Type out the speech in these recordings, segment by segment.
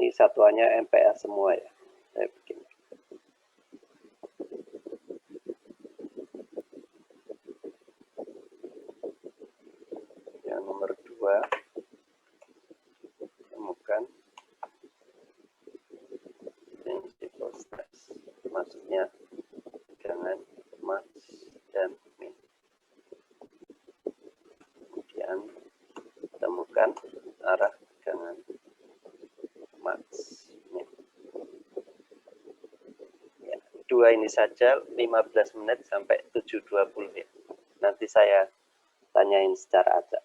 Ini satuannya MPa semua ya. Saya bikin. Yang nomor 2, temukan principal steps. Maksudnya dengan max dan min. Kemudian temukan arah dengan max min. Ya, 2 ini saja 15 menit sampai 7.20 ya. Nanti saya tanyain secara acak.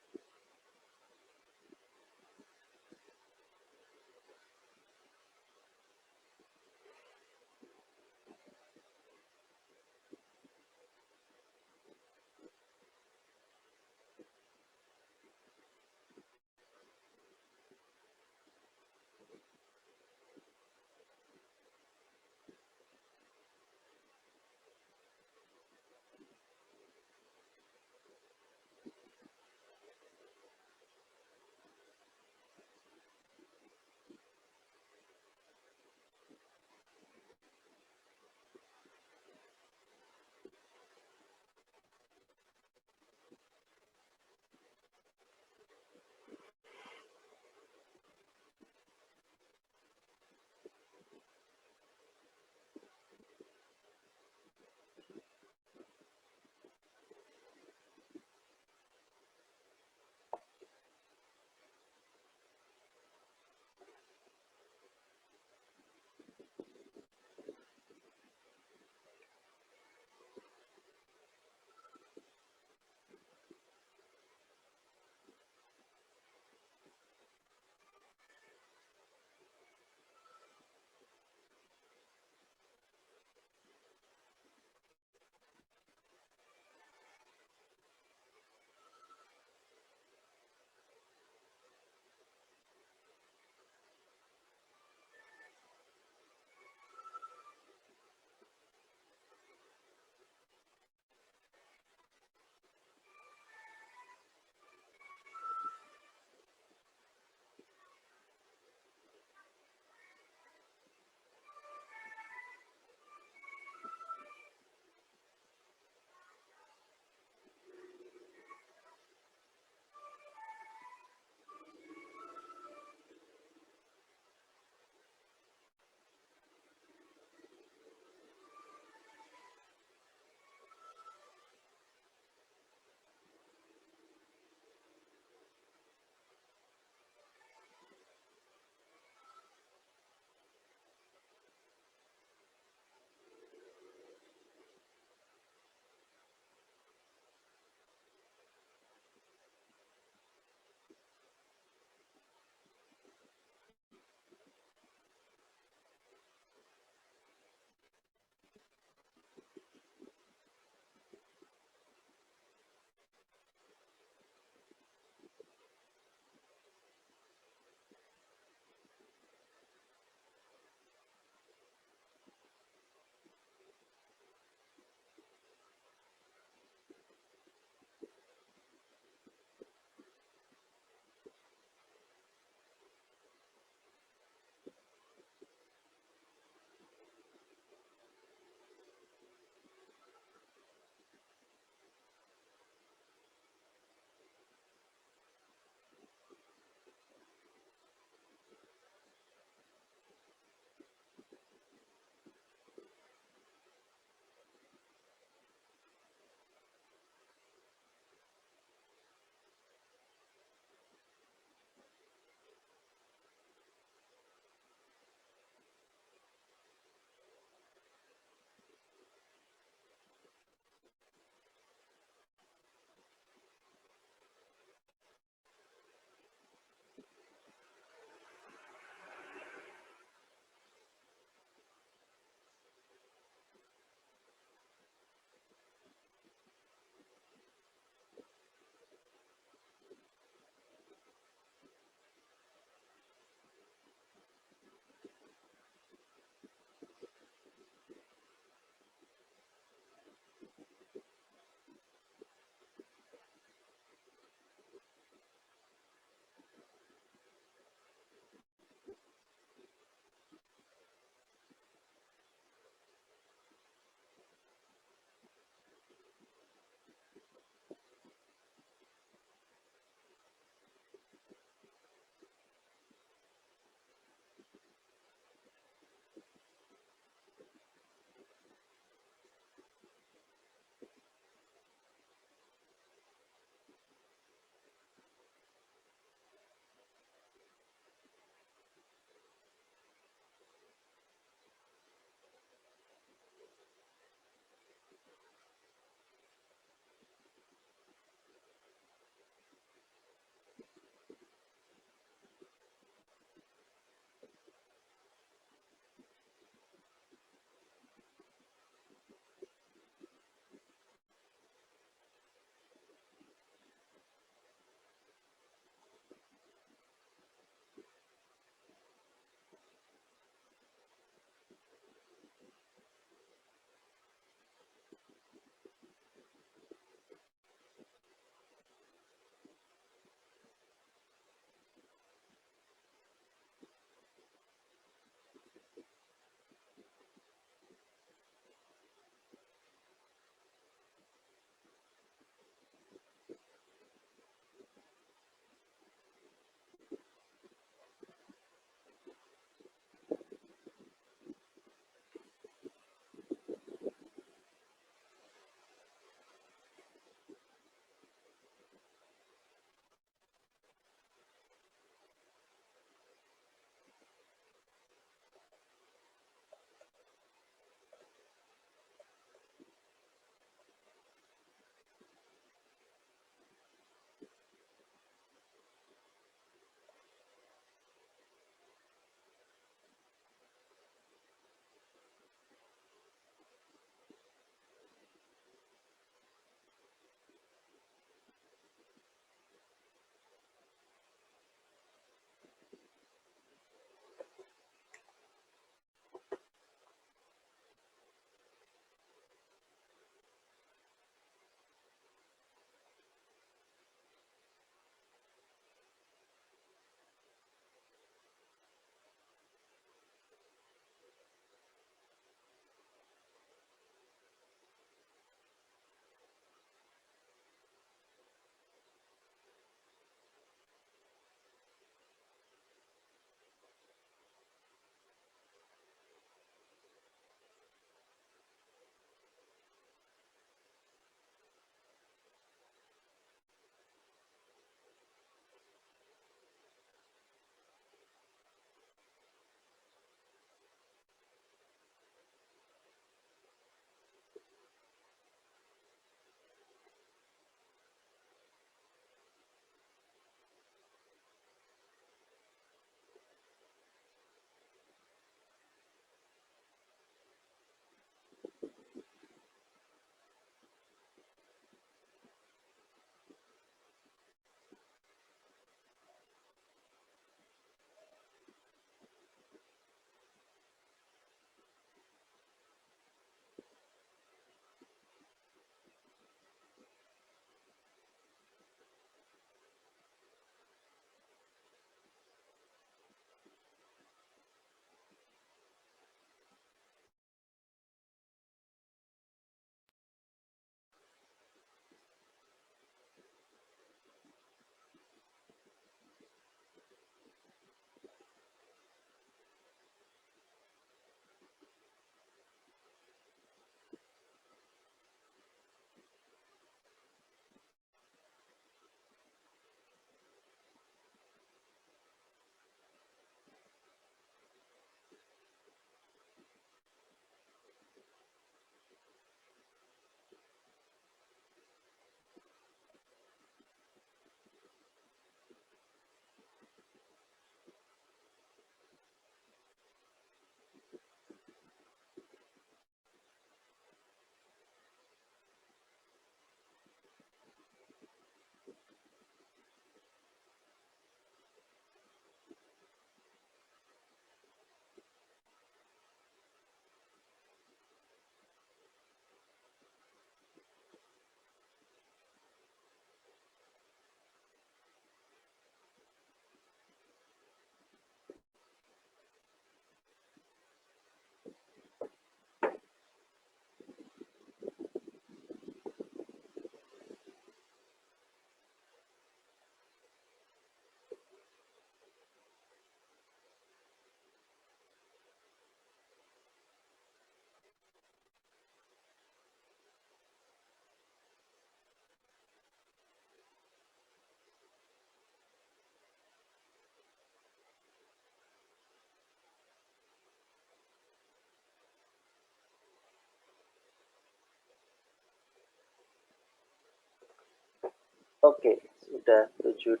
Oke, sudah 7.20.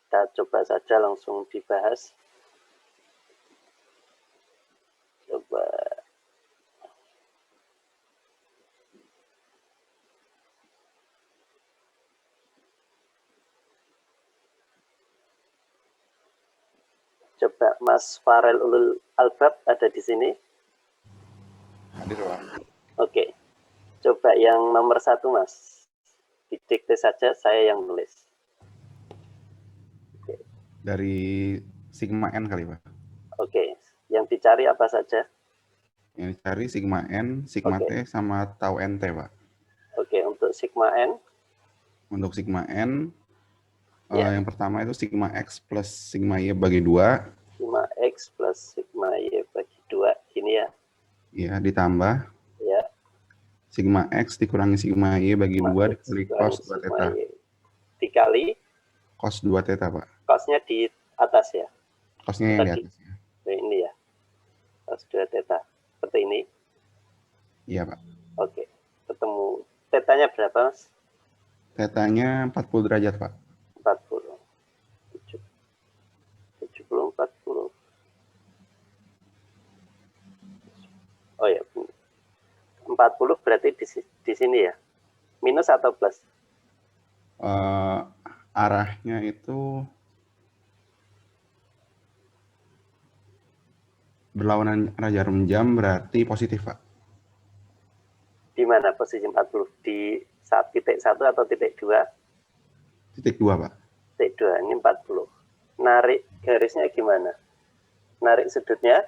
Kita coba saja langsung dibahas. Coba. Coba Mas Farel Ulul Albab ada di sini. Hadir, Pak. Oke. Coba yang nomor 1, Mas. Didikte saja, saya yang nulis. Dari sigma N kali, Pak. Oke. Yang dicari apa saja? Yang dicari sigma N, sigma T, sama tau NT, Pak. Oke, untuk sigma N. Untuk sigma N, Ya. yang pertama itu sigma X plus sigma Y bagi 2. Sigma X plus sigma Y bagi 2. Ini ya. Ya, ditambah Ya. sigma X dikurangi sigma Y bagi 2 dikali cos 2 theta. Dikali Cos 2 theta, Pak. cosnya di atas ya? Cosnya yang di atas. Ya. Ini ya. Cos 2 theta. Seperti ini? Iya, Pak. Oke. Ketemu. Tetanya berapa, Mas? Tetanya 40 derajat, Pak. 40. 70, 40. Oh ya. 40 berarti di sini ya? Minus atau plus? Arahnya itu berlawanan arah jarum jam, berarti positif, Pak. Di mana posisi 40? Di titik 1 atau titik 2? Titik 2, Pak. Titik 2, ini 40. Narik garisnya gimana? Narik sudutnya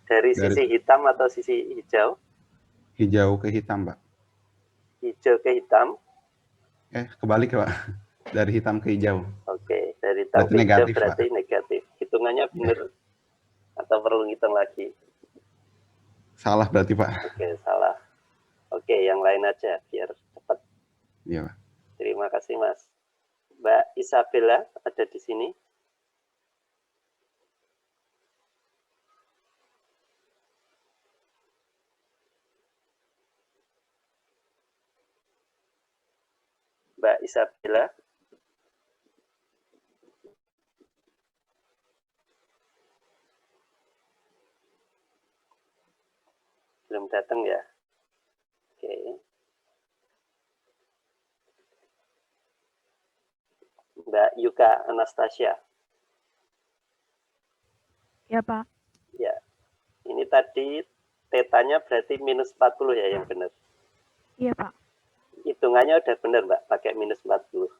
dari sisi hitam atau sisi hijau? Hijau ke hitam, Pak. Hijau ke hitam? Kebalik, Pak. Dari hitam ke hijau. Oke, dari hitam berarti ke negatif, hijau berarti Pak. Negatif. Hitungannya benar atau perlu hitung lagi? Salah berarti, Pak. Oke, salah. Oke, yang lain aja biar cepat. Iya, Pak. Terima kasih, Mas. Mbak Isabella ada di sini. Mbak Isabella. Belum datang ya? Oke. Mbak Yuka Anastasia. Ya, Pak. Ya. Ini tadi tetanya berarti minus 40 ya yang benar? Iya, Pak. Hitungannya udah benar, Mbak, pakai minus 40.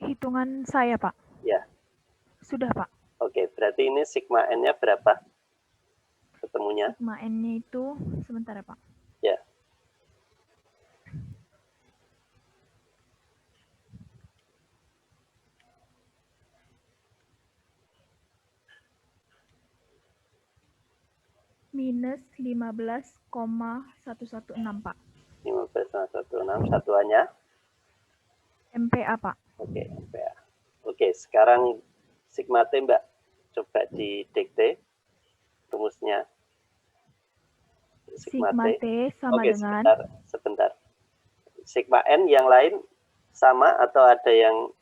Hitungan saya, Pak. Ya. Sudah, Pak. Oke, berarti ini sigma N-nya berapa? Ketemunya? Sigma N-nya itu, sebentar ya, Pak. Ya. Minus 15,116, Pak. 15,116, satuannya? MPA, Pak. Oke, MPA. Oke, sekarang sigma T, Mbak. Coba didikte rumusnya. Sigma T sama Oke, dengan... sebentar. Sigma N yang lain sama atau ada yang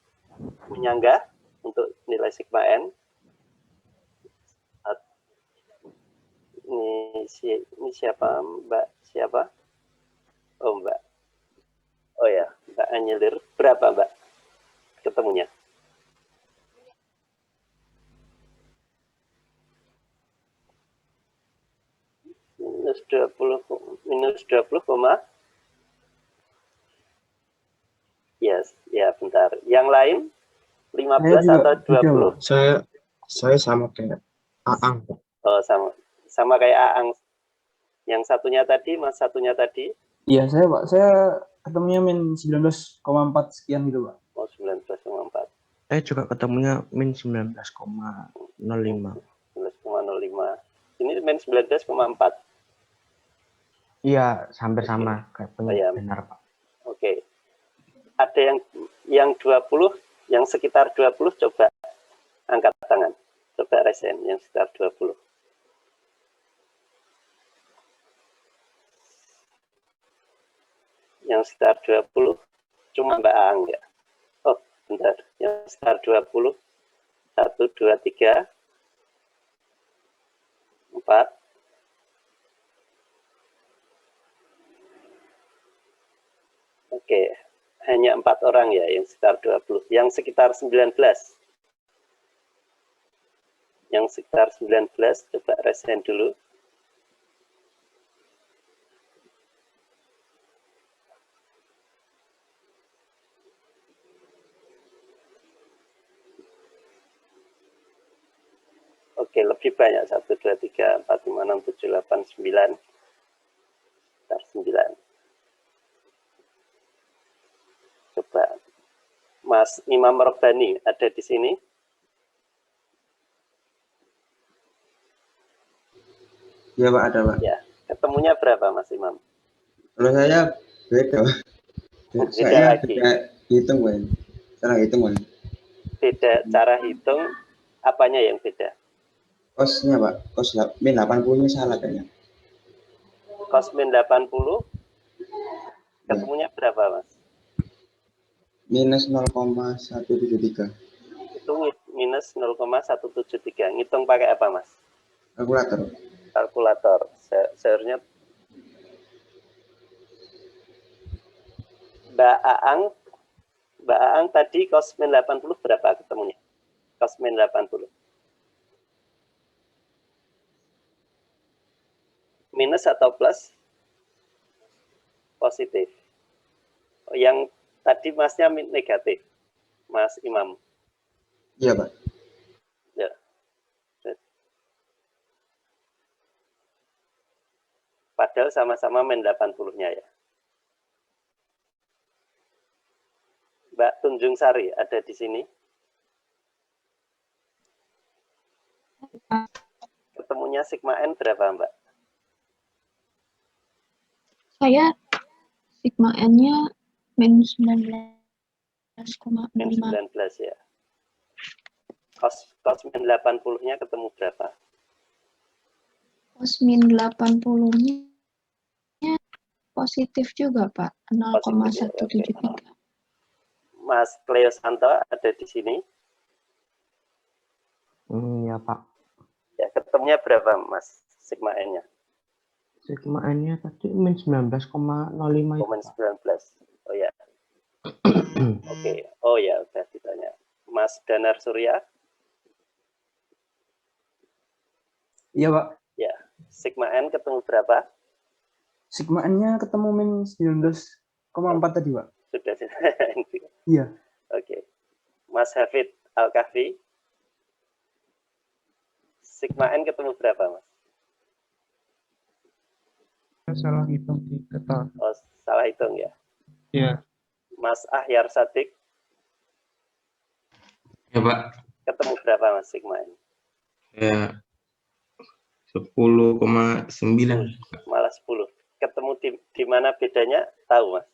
menyanggah untuk nilai sigma N? Ini siapa, Mbak? Siapa? Oh, Mbak. Oh ya, Mbak Anyelir. Berapa, Mbak? Ketemunya? Minus 20, yes, ya bentar. Yang lain 15 atau 20? Saya sama kayak Aang. Oh, sama kayak Aang. Yang satunya tadi, Mas satunya tadi? Iya, saya Pak. Saya ketemunya min 19,4 sekian gitu, Pak. Oh, 19,4. Saya juga ketemunya min 19,05. 19,05. Ini min 19,4. Iya, hampir sama kayak benar, Pak. Oke. Ada yang 20, yang sekitar 20 coba angkat tangan. Coba resen yang sekitar 20. Yang sekitar 20 cuma Mbak Aang ya. Oh, bentar. Yang sekitar 20. 1, 2, 3, 4. Oke, hanya 4 orang ya yang sekitar 20. Yang sekitar 19. Yang sekitar 19, coba resen dulu. Oke, lebih banyak. 1, 2, 3, 4, 5, 6, 7, 8, 9. Sekitar 9. Coba. Mas Imam Robbani ada di sini? Iya Pak, ada Pak. Ya, ketemunya berapa Mas Imam? Kalau saya beda Pak. Beda Saya lagi. beda hitung Pak. Salah hitung Pak. Beda cara hitung, apanya yang beda? Kosnya Pak, kos min 80-nya salah kayaknya. Kos min 80, ketemunya berapa Mas? Minus 0,173. Itu minus 0,173. Ngitung pakai apa Mas? Kalkulator. Kalkulator. Seharusnya Mbak Aang tadi kos min 80 berapa ketemunya? Kos min 80. Minus atau plus? Positif. Yang tadi Masnya negatif, Mas Imam. Iya Pak. Ya. Padahal sama-sama min 80-nya ya. Mbak Tunjung Sari ada di sini? Ketemunya sigma N berapa Mbak? Saya sigma N-nya min 19,5. Min 19 ya. Cos min 80-nya ketemu berapa? Cos min 80-nya positif juga, Pak. 0,173. Mas Cleo Santo ada di sini? Ya, Pak. Ya, ketemunya berapa, Mas? Sigma N-nya? Sigma N-nya tadi min 19,05 itu, Min Pak. 19. Oh ya. Oke. Oh ya, udah ditanya. Mas Danar Surya? Iya, Pak. Ya. Sigma N ketemu berapa? Sigma N-nya ketemu min 19,4 tadi, Pak. Sudah. Iya. Oke. Mas Hafid Al-Kahfi? Sigma N ketemu berapa, Mas? Salah hitung 3 tahun. Oh, salah hitung ya. Iya. Mas Ahyar Sadik? Ya Pak, Ketemu berapa, Mas, Sigma N? ya 10,9. Malah 10. Ketemu di mana bedanya? Tahu, Mas?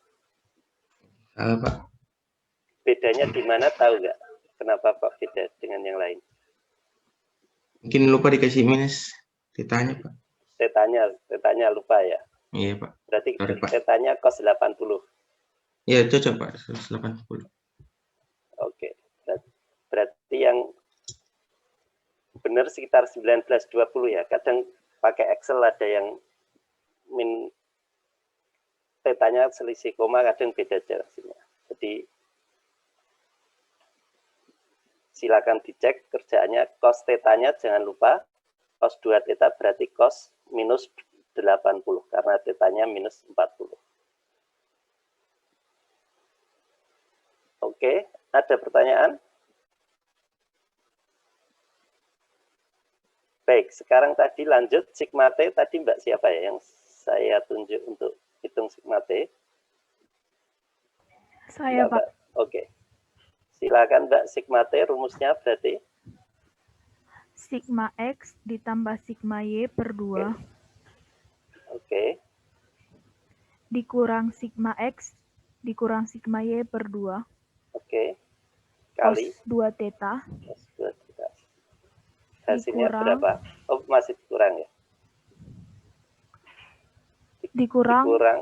Salah Pak. Bedanya di mana tahu nggak? Kenapa Pak beda dengan yang lain? Mungkin lupa dikasih minus. Ditanya Pak. Tetanya lupa ya. Iya Pak. Berarti Sorry, Pak. tetanya kos 80. Ya cocok Pak, 180. Oke. Berarti yang benar sekitar 19-20 ya. Kadang pakai Excel ada yang min tetanya selisih koma, kadang beda jelasnya. Jadi silakan dicek kerjaannya. Cos tetanya jangan lupa. Cos 2 teta berarti cos minus 80 karena tetanya minus 40. Oke, ada pertanyaan? Baik, sekarang tadi lanjut sigma T tadi Mbak siapa ya yang saya tunjuk untuk hitung sigma T? Saya, Mbak, Pak. Oke. Silakan Mbak, sigma T rumusnya berarti Sigma X ditambah sigma Y per 2 oke. dikurang sigma X dikurang sigma Y per 2 Oke. cos Kali 2 theta cos 2 theta. Hasilnya Dikurang. berapa? Oh, masih kurang ya. dikurang Kurang.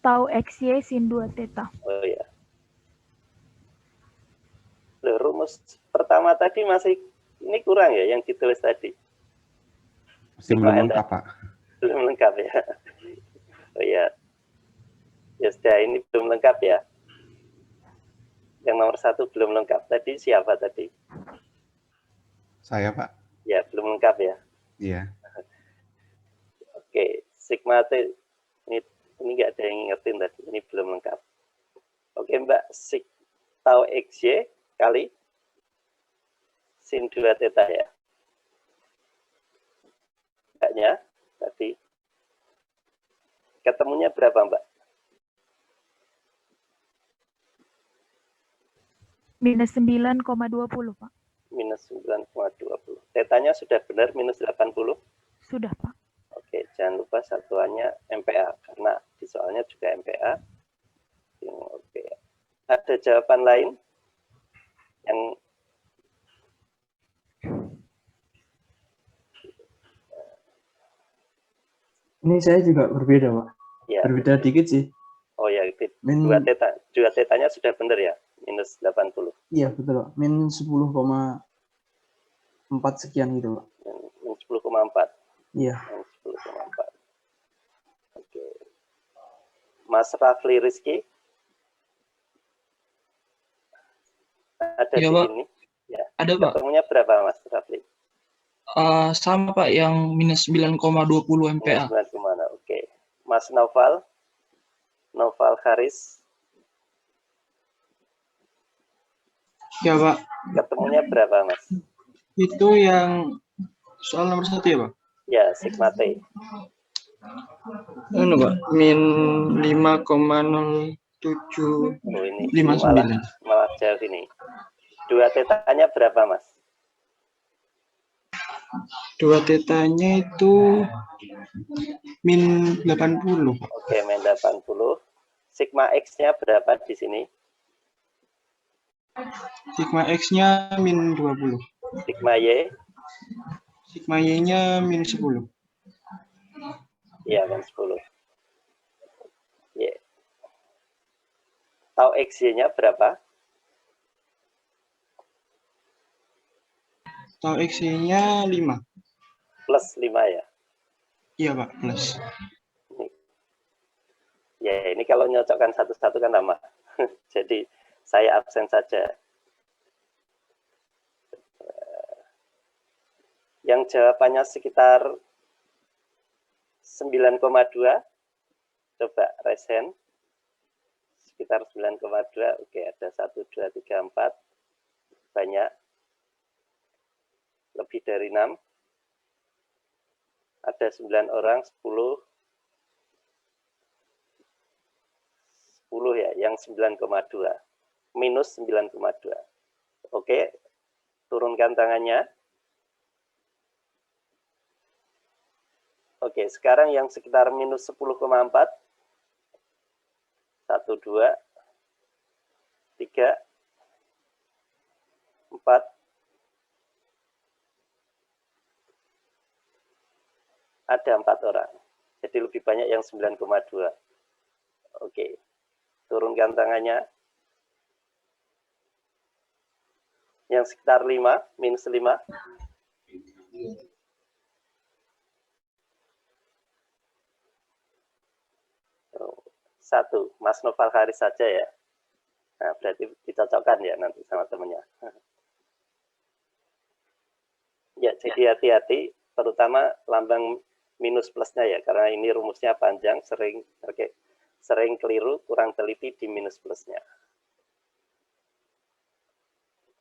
tau XY sin 2 theta. Oh ya. rumus pertama tadi masih ini kurang ya yang ditulis tadi. Masih belum lengkap, Pak. Belum lengkap ya. Oh ya. Ya sudah, ini belum lengkap ya. Yang nomor 1 belum lengkap. Tadi siapa tadi? Saya, Pak. Ya, belum lengkap ya. Iya. Oke, sigma T ini nggak ada yang ngertiin tadi. Ini belum lengkap. Oke, Mbak, sig tau XY kali sin 2 theta ya. Mbaknya tadi ketemunya berapa, Mbak? Minus 9,20, Pak. Minus 9,20. Tetanya sudah benar minus 80? Sudah, Pak. Oke, jangan lupa satuannya MPa, karena di soalnya juga MPa. Oke. Ada jawaban lain yang Ini saya juga berbeda, Pak. ya? Berbeda dikit sih. Oh ya, Min, dua tetanya sudah benar ya, minus 80. iya, betul, Pak. Min 10,4 sekian gitu, Pak. Min 10,4. Iya. Min 10,4. Oke. Mas Rafli Rizky ada Iya, di Pak. sini? Ya. Ada, Pak. Ketemunya berapa, Mas Rafli? Sama, Pak, yang minus 9,20 MPa. 9 kemana? Oke. Mas Noval Haris, Ya, Pak. ketemunya berapa, Mas? Itu yang soal nomor 1 ya, Pak? Ya, sigma T. Anu, Pak. Min 5,0759. Oh, ini malah jauh ini. 2 tetanya berapa, Mas? 2 tetanya itu min 80. Oke, min 80. Sigma X-nya berapa di sini? Sigma X-nya min 20. Sigma Y? Sigma Y-nya min 10. Iya, min 10. Y. Tau XY-nya berapa? Tau X-nya 5. Plus 5 ya? Iya, Pak, plus. Ya, ini kalau nyocokkan satu-satu kan lama. Jadi, saya absen saja. Yang jawabannya sekitar 9,2. Coba raise hand. Sekitar 9,2. Oke, ada 1, 2, 3, 4. Banyak. Lebih dari 6. Ada 9 orang, 10 ya, yang 9,2. Minus 9,2. Oke, turunkan tangannya. Oke, sekarang yang sekitar minus 10,4. 1, 2, 3, 4. Ada 4 orang. Jadi lebih banyak yang 9,2. Oke. Turunkan tangannya. Yang sekitar 5, minus 5. Satu, Mas Noval Haris saja ya. Nah, berarti dicocokkan ya nanti sama temannya. Ya, jadi hati-hati, terutama lambang minus plusnya ya, karena ini rumusnya panjang, sering keliru, kurang teliti di minus plusnya.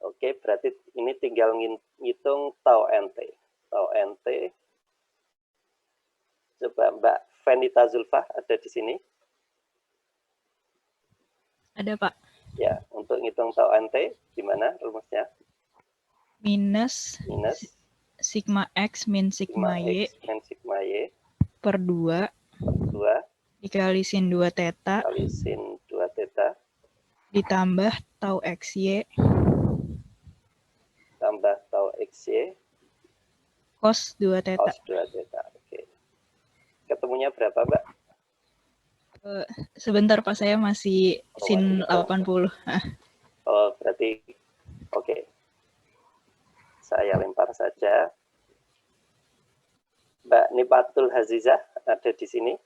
Oke, berarti ini tinggal ngitung tau NT. Tau NT, coba Mbak Fenita Zulfa ada di sini? Ada, Pak. Ya, untuk ngitung tau NT, gimana rumusnya? Minus sigma X min sigma Y per 2 dikali sin 2 theta ditambah tau XY tambah tau XY cos 2 theta. Cos 2 theta. Oke. Ketemunya berapa, Mbak? Sebentar, Pak, saya masih sin 80. Oh, berarti Oke. Saya lempar saja. Mbak Nipatul Hazizah ada di sini?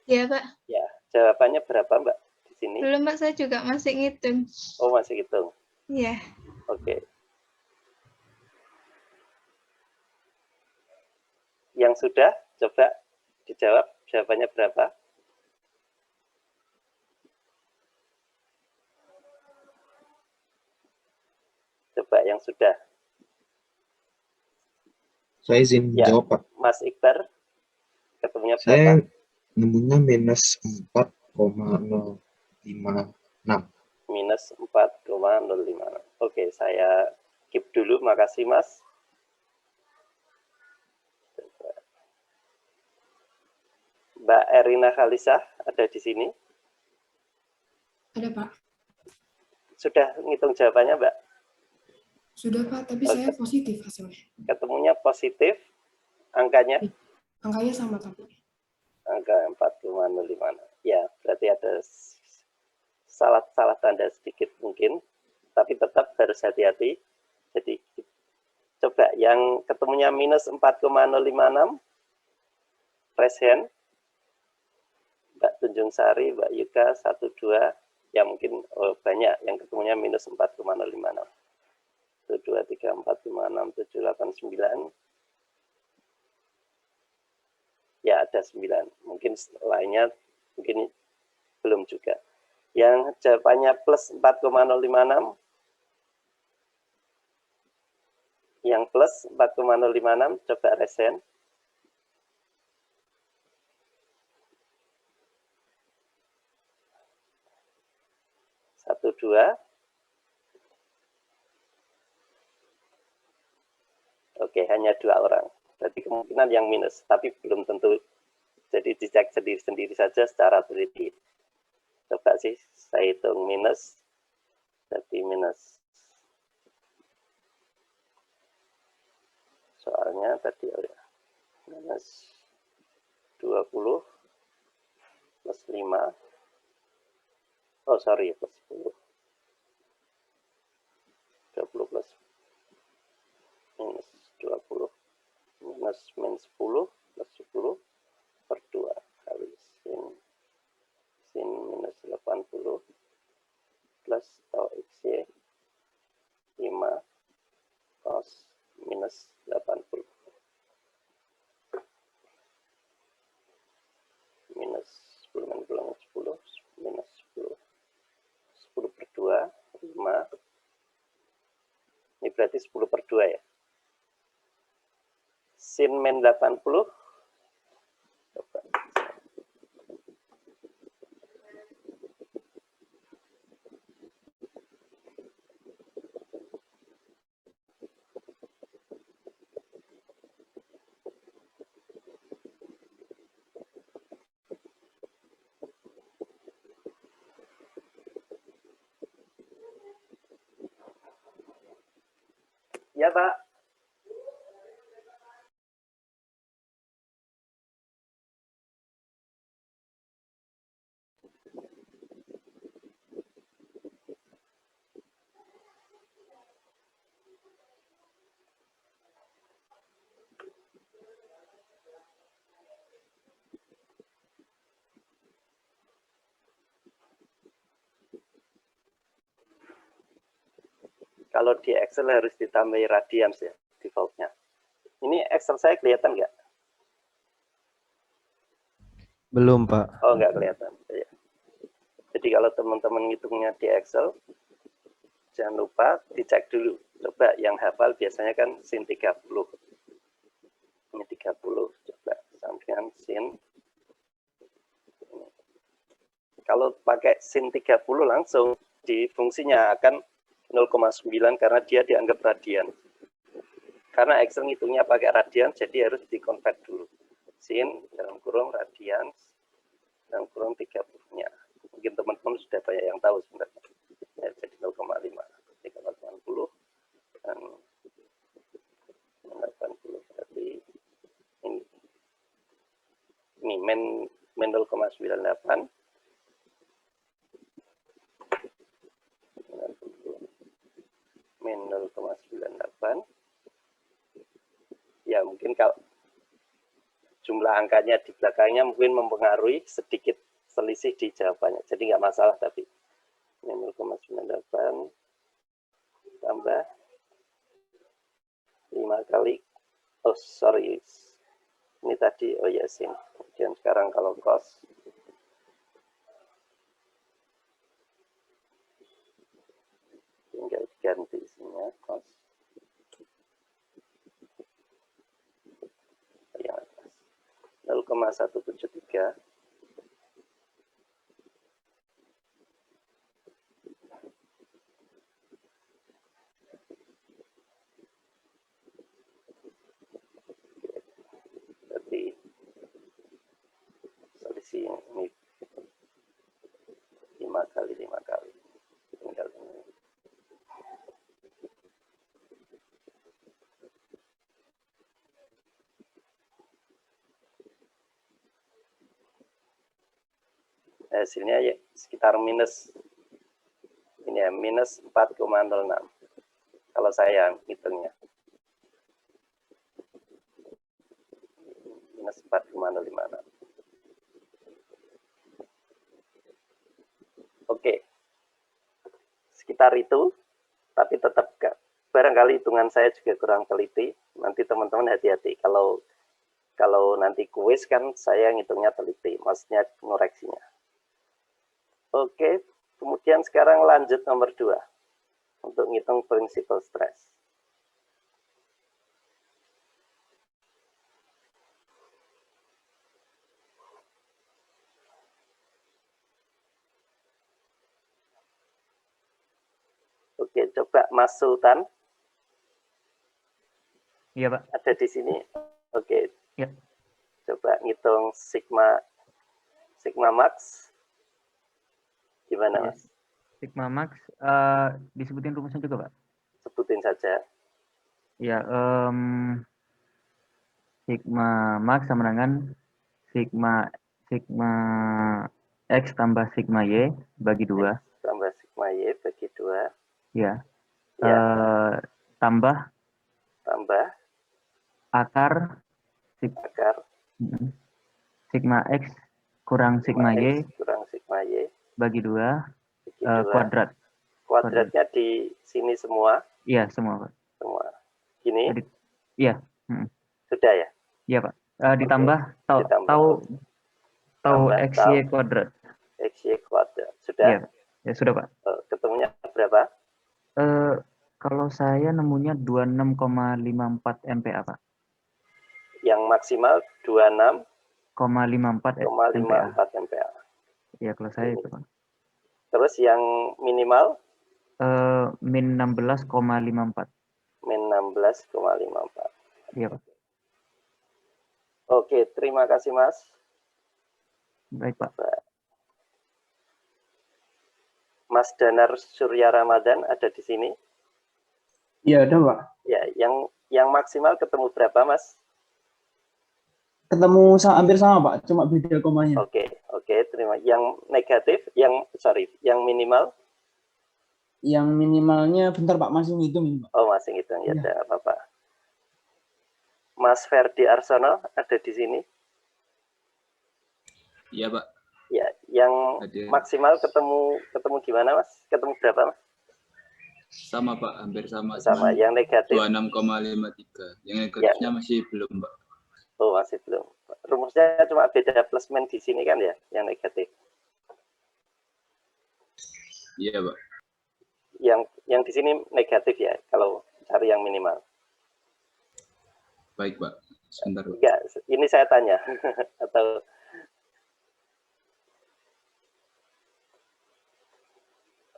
Ya, Pak. Ya, jawabannya berapa, Mbak, di sini? Belum, Pak. Saya juga masih ngitung. Oh, masih hitung. Iya. Oke. Yang sudah, coba dijawab jawabannya berapa? Coba yang sudah. Saya izin Ya, jawab, Pak. Mas Iqbar, ketemunya Saya berapa? nemunya minus 4,056. Minus 4,056. Oke, saya keep dulu. Makasih, Mas. Mbak Erina Khalisah ada di sini? Ada, Pak. Sudah ngitung jawabannya, Mbak? Sudah, Pak, tapi saya positif hasilnya. Ketemunya positif, angkanya? Angkanya sama, tapi. Angka 4,056. Ya, berarti ada salah tanda sedikit mungkin, tapi tetap harus hati-hati. Jadi, coba yang ketemunya minus 4,056, raise hand. Mbak Tunjung Sari, Mbak Yuka, 1, 2, ya mungkin banyak yang ketemunya minus 4,056. 1, 2, 3, 4, 5, 6, 7, 8, 9. Ya, ada 9. Mungkin lainnya mungkin belum juga. Yang jawabannya plus 4,056. Yang plus 4,056, coba resen. Satu, dua. Oke, hanya 2 orang. Berarti kemungkinan yang minus, tapi belum tentu. Jadi dicek sendiri-sendiri saja secara teliti. Coba sih, saya hitung minus. Jadi minus. Soalnya tadi minus 20 plus 5. Oh, sorry, plus 10. 20 plus minus 20. Minus min 10 plus 10 per 2 kali sin minus 80 plus tau XY 5 cos minus 80 minus 10 min 10 minus 10 per 2 5. Ini berarti 10 per 2 ya. Sin min 80. Coba. Ya, Pak. Kalau di Excel harus ditambahi radians ya, defaultnya. Ini Excel saya kelihatan nggak? Belum, Pak. Oh, nggak kelihatan. Ya. Jadi kalau teman-teman ngitungnya di Excel, jangan lupa dicek dulu. Coba yang hafal biasanya kan sin 30. Ini 30, coba sampaikan sin. Kalau pakai sin 30 langsung di fungsinya akan 0,9 karena dia dianggap radian. Karena Excel ngitungnya pakai radian, jadi harus dikonvert dulu. Sin, dalam kurung radian, dalam kurung 30-nya. Mungkin teman-teman sudah banyak yang tahu sebenarnya. Ya, jadi 0,5. 380 dan 80 berarti ini min 0,98. mungkin kalau jumlah angkanya di belakangnya mungkin mempengaruhi sedikit selisih di jawabannya. Jadi nggak masalah tapi. Ini 0,98 tambah 5 kali. Oh, sorry. Ini tadi, oh ya sin. Kemudian sekarang kalau cos. Tinggal ganti isinya, cos. Yang atas. 0,173. Berarti selisih ini 5 kali 5 kali. Tinggal ini. Hasilnya ya sekitar minus ini ya, minus 4,06 kalau saya hitungnya minus 4,06. Oke, sekitar itu, tapi tetap barangkali hitungan saya juga kurang teliti. Nanti teman-teman hati-hati kalau nanti kuis kan saya ngitungnya teliti, maksudnya ngoreksinya. Oke, kemudian sekarang lanjut nomor 2 untuk ngitung principal stress. Oke, coba Mas Sultan. Iya, Pak. Ada di sini. Oke. Ya. Coba ngitung sigma max. Gimana, Mas? Sigma max, disebutin rumusnya juga, Pak? Sebutin saja. Ya, sigma max sama dengan sigma x tambah sigma y bagi 2. Tambah sigma y bagi 2. Ya. Ya. Tambah akar sigma x kurang sigma y bagi 2 kuadrat. Kuadratnya di sini semua? Iya, semua, Pak. Semua. Gini? Iya. Sudah ya? Iya, Pak. Ditambah tau xy kuadrat. Xy kuadrat. Sudah? Iya, ya sudah, Pak. Ketemunya berapa? Kalau saya nemunya 26,54 MPa, Pak. Yang maksimal 26,54 MPa. Iya, kalau saya itu, Pak. Terus yang minimal? Min 16,54. Min 16,54. Iya, Pak. Oke, terima kasih, Mas. Baik, Pak. Mas Danar Surya Ramadan ada di sini? Iya, ada, Pak. Ya, yang maksimal ketemu berapa, Mas? Ketemu hampir sama, Pak, cuma beda komanya. Oke, terima. Yang negatif, yang minimal? Yang minimalnya, bentar Pak, masih ngitung, Pak. Oh, masih ngitung, ya, ada apa-apa. Mas Ferdi Arsono ada di sini? Iya, Pak. Ya, yang maksimal ketemu gimana, Mas? Ketemu berapa, Mas? Sama, Pak, hampir sama. Sama, yang negatif? 26,53. Yang negatifnya masih belum, Pak. Oh, masih belum. Rumusnya cuma beda plus min di sini kan ya, yang negatif. Iya, Pak. Yang di sini negatif ya, kalau cari yang minimal. Baik, Pak. Sebentar, Pak. Enggak, ini saya tanya. Atau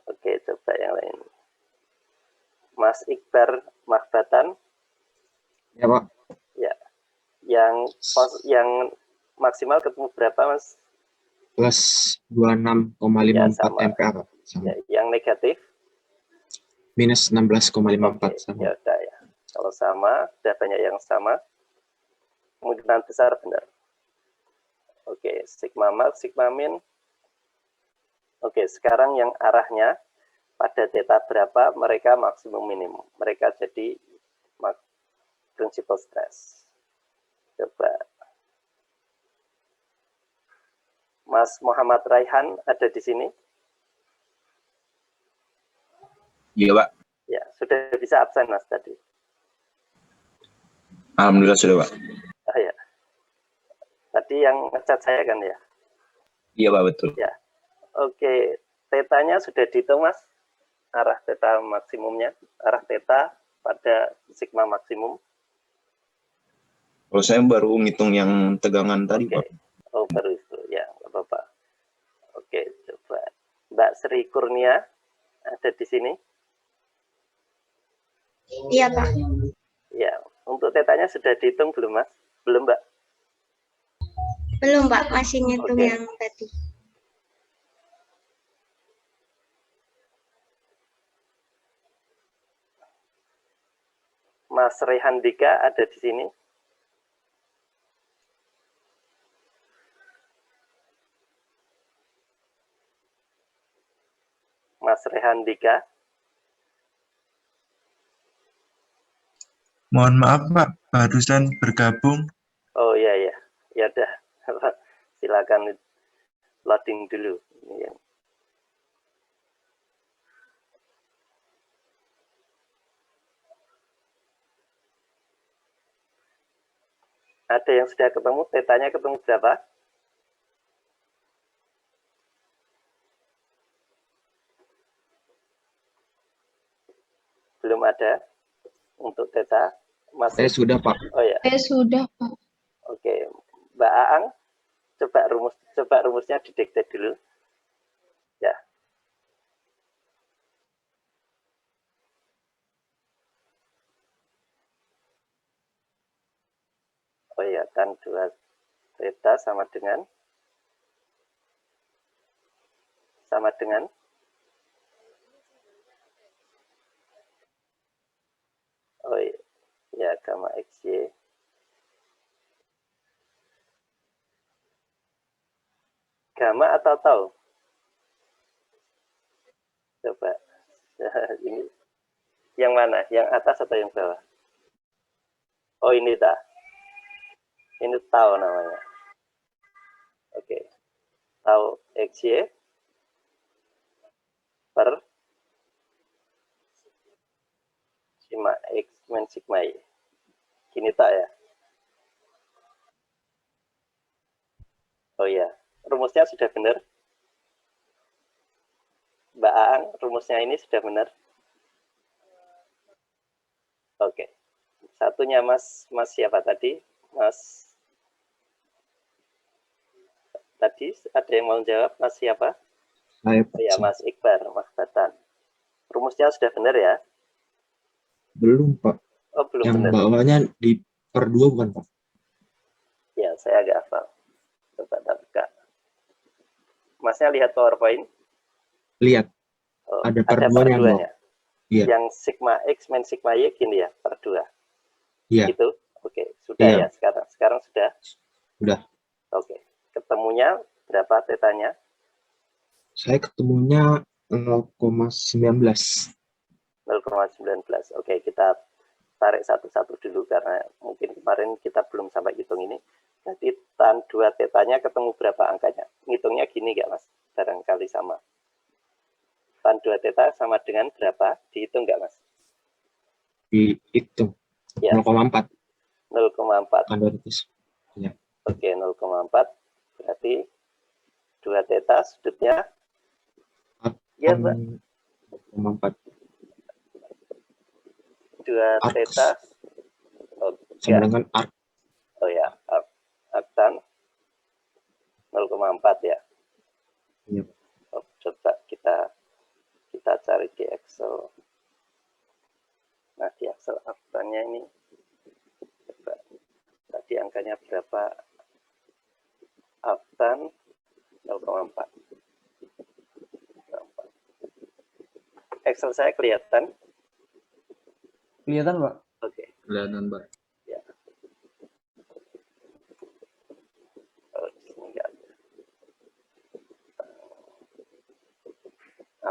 oke, coba yang lain. Mas Iqbar Mahbatan. Ya, Pak. Ya. Yang maksimal ketemu berapa, Mas? Plus 26,54 MPa, Pak. Ya, yang negatif? Minus 16,54 sama. Ya udah ya. Kalau sama, udah banyak yang sama. Kemungkinan besar benar. Oke, sigma max, sigma min. Oke, sekarang yang arahnya pada theta berapa mereka maksimum minimum. Mereka jadi principal stress. Coba. Mas Muhammad Raihan ada di sini? Iya, Pak. Ya, sudah bisa absen Mas tadi. Alhamdulillah sudah, Pak. Ah, ya. Tadi yang ngecat saya kan ya? Iya, Pak, betul. Ya. Oke, tetanya sudah dihitung Mas? Arah teta maksimumnya, arah teta pada sigma maksimum. Kalau saya baru ngitung yang tegangan tadi, Pak. Oh, baru itu. Ya, nggak apa-apa. Oke, coba. Mbak Sri Kurnia ada di sini? Iya, Pak. Ya, untuk tetanya sudah dihitung belum, Mas? Belum, Mbak? Belum, Pak. Masih ngitung Oke. yang tadi. Mas Rehan Dika ada di sini? Mas Rehan Dika? Mohon maaf Pak, barusan bergabung. Oh iya ya, ya udah. Silakan loading dulu. Ini ya. Ada yang sudah ketemu? Tetanya ketemu berapa? Belum ada untuk teta. Masih? Sudah, Pak. Oh ya. Sudah, Pak. Oke, Mbak Aang, coba rumusnya didikte dulu. Ya. Oh ya, kan 2 theta sama dengan oh iya, ya gamma XY. Gamma atau tau? Coba. Ini yang mana? Yang atas atau yang bawah? Oh, ini dah. Ini tau namanya. Oke. Tau XY per sigma X min sigma Y. Gini tak ya? Oh ya, rumusnya sudah benar. Mbak Aang, rumusnya ini sudah benar. Oke. Satunya Mas siapa tadi? Mas tadi ada yang mau jawab? Mas siapa? Saya, Oh ya, Mas Iqbar, Mas Batan. Rumusnya sudah benar ya? Belum, Pak. Oh, belum Yang benar. bawahnya di per 2 bukan, Pak? Ya, saya agak hafal. Coba tak buka. Masnya lihat PowerPoint? Lihat. Oh, Ada per ada 2-nya. per-2-nya. Iya. Yang sigma X min sigma Y gini ya, per 2. Iya. Itu? Oke, sudah Iya. ya sekarang. Sekarang sudah? Sudah. Oke. Ketemunya berapa tetanya? Saya ketemunya 0,19. 0,19. Oke, kita tarik satu-satu dulu karena mungkin kemarin kita belum sampai hitung ini. Jadi tan 2 tetanya ketemu berapa angkanya? Ngitungnya gini nggak Mas? Barangkali sama. Tan 2 teta sama dengan berapa? Dihitung nggak Mas? Dihitung. Ya. 0,4. 0,4. Ya. Oke, 0,4. Berarti 2 teta sudutnya? Ya, Mbak. 0,4. 2 teta. Sama dengan arc. Oh ya, arctan 0,4 ya. Iya. Oh, coba kita cari di Excel. Nah, di Excel arctannya ini coba tadi angkanya berapa? Arctan 0,4. Excel saya kelihatan? Kelihatan, Pak? Oke. Kelihatan, Pak. Ya. Oh, di sini nggak ada.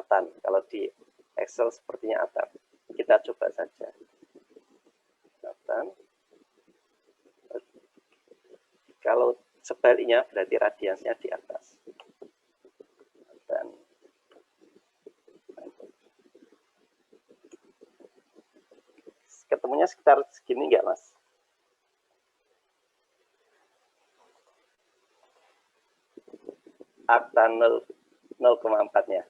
Atan. Kalau di Excel sepertinya Atan. Kita coba saja. Atan. sebaliknya berarti radiansnya di atas. Dan ketemunya sekitar segini nggak, Mas? Akta 0,4-nya.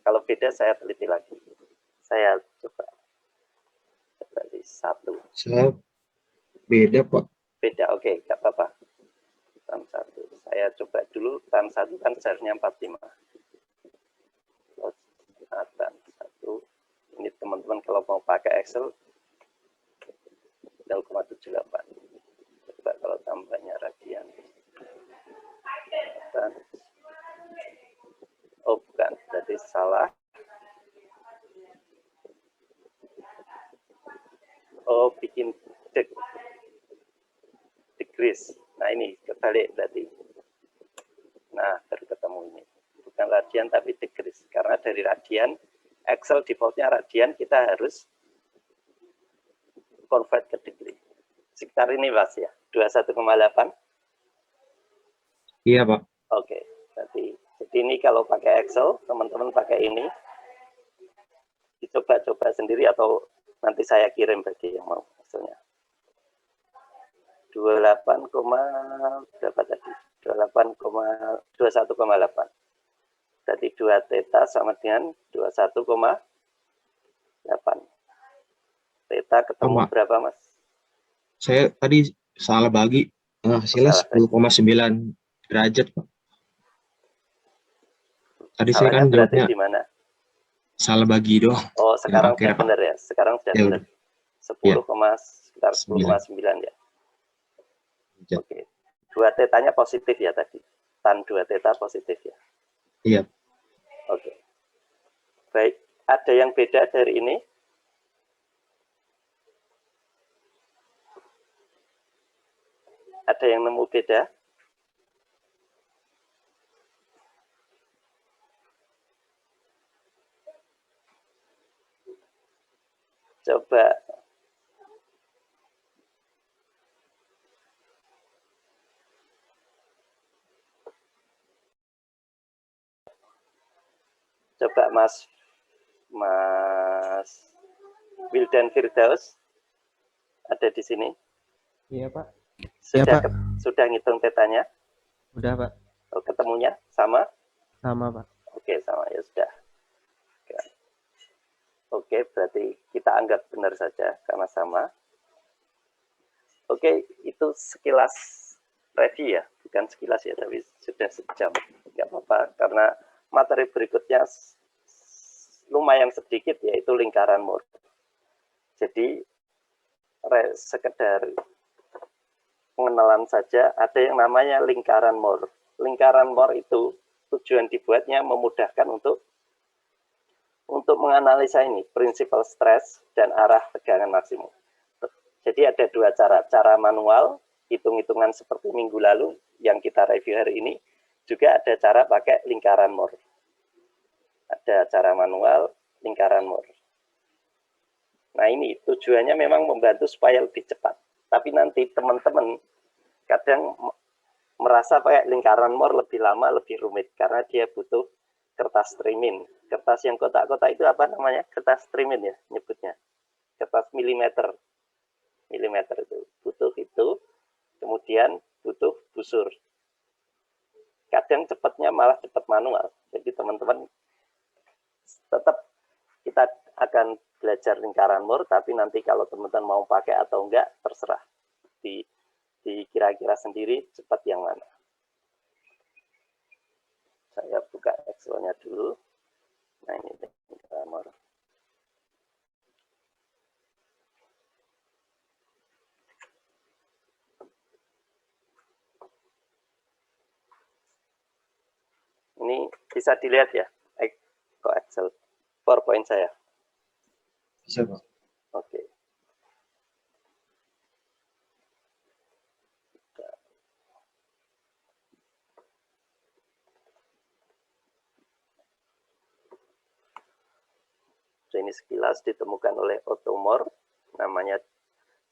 Kalau beda saya teliti lagi. Saya coba di 1. Saya beda, Pak. Beda, oke, nggak apa-apa. Tam 1. Saya coba dulu, tam 1 kan seharusnya 45. Tam 1. Ini teman-teman kalau mau pakai Excel 0,78. Coba kalau tambahnya radian. Dan, oh bukan, berarti salah. Oh, bikin degrees. Nah ini kebalik berarti. Nah baru ketemu ini. Bukan radian tapi degrees. Karena dari radian, Excel defaultnya radian, kita harus convert ke degree. Sekitar ini Mas ya, 21,8. Iya, Pak. Oke, jadi ini kalau pakai Excel, teman-teman pakai ini, dicoba-coba sendiri atau nanti saya kirim bagi yang mau hasilnya. 28, berapa tadi? 21,8. Jadi 2 theta sama dengan 21,8. Theta ketemu berapa, Mas? Saya tadi salah bagi. Hasilnya 10,9 derajat, Pak. Tadi saya kan jawabnya di mana? salah bagi doang. Oh, sekarang sudah benar ya. Sekarang sudah ya, benar. 10,9 ya. Oke. 2 tetanya positif ya tadi. Tan 2 teta positif ya. Iya. Oke. Baik, ada yang beda dari ini? Ada yang nemu beda? Coba Mas Wildan Firdaus ada di sini. Iya, Pak. Sudah ngitung tetanya? Udah, Pak. Oh, ketemunya sama? Sama, Pak. Oke, sama ya sudah. Oke, berarti kita anggap benar saja karena sama. Oke, itu sekilas review ya, bukan sekilas ya, tapi sudah sejam. Nggak apa-apa, karena materi berikutnya lumayan sedikit, yaitu lingkaran Moore. Jadi, sekedar pengenalan saja, ada yang namanya lingkaran Moore. Lingkaran Moore itu tujuan dibuatnya memudahkan untuk menganalisa ini, prinsipal stres dan arah tegangan maksimum. Jadi ada 2 cara. Cara manual, hitung-hitungan seperti minggu lalu yang kita review hari ini, juga ada cara pakai lingkaran Moore. Ada cara manual, lingkaran Moore. Nah ini tujuannya memang membantu supaya lebih cepat. Tapi nanti teman-teman kadang merasa pakai lingkaran Moore lebih lama, lebih rumit, karena dia butuh kertas trimin. Kertas yang kotak-kotak itu apa namanya? Kertas trimin ya nyebutnya. Kertas milimeter. Milimeter itu. Butuh itu. Kemudian butuh busur. Kadang cepatnya malah cepat manual. Jadi teman-teman tetap kita akan belajar lingkaran Moore, tapi nanti kalau teman-teman mau pakai atau enggak, terserah. Dikira-kira sendiri cepat yang mana. Saya buka Excel-nya dulu. Nah ini lingkaran Moore. Ini bisa dilihat ya, kok Excel PowerPoint saya. Bisa, Pak. Oke. Ini sekilas ditemukan oleh Otto Moore, namanya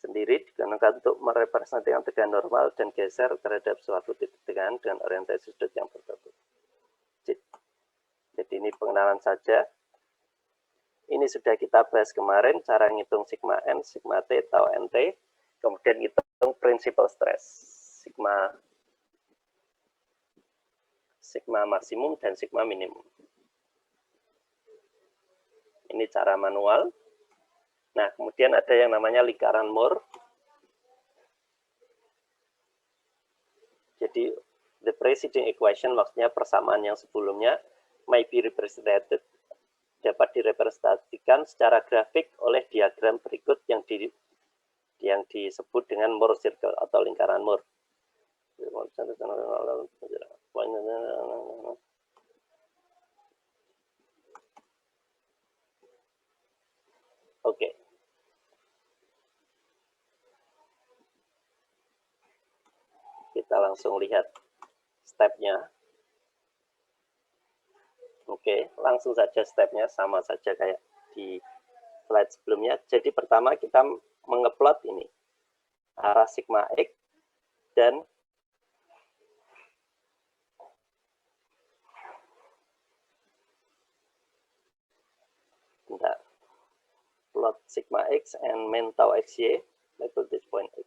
sendiri digunakan untuk merepresentasikan tegangan normal dan geser terhadap suatu titik tegangan dengan orientasi sudut yang tertentu. Jadi ini pengenalan saja. Ini sudah kita bahas kemarin, cara ngitung sigma N, sigma T, tau NT, kemudian ngitung principal stress, sigma maksimum dan sigma minimum. Ini cara manual. Nah, kemudian ada yang namanya lingkaran Moore. Jadi, the preceding equation, maksudnya persamaan yang sebelumnya, may be represented, dapat direpresentasikan secara grafik oleh diagram berikut yang disebut dengan Moore circle atau lingkaran Moore. Oke. Kita langsung lihat stepnya. Oke, langsung saja stepnya sama saja kayak di slide sebelumnya. Jadi pertama kita mengeplot ini arah sigma X dan plot sigma X and min tau XY, label this point X.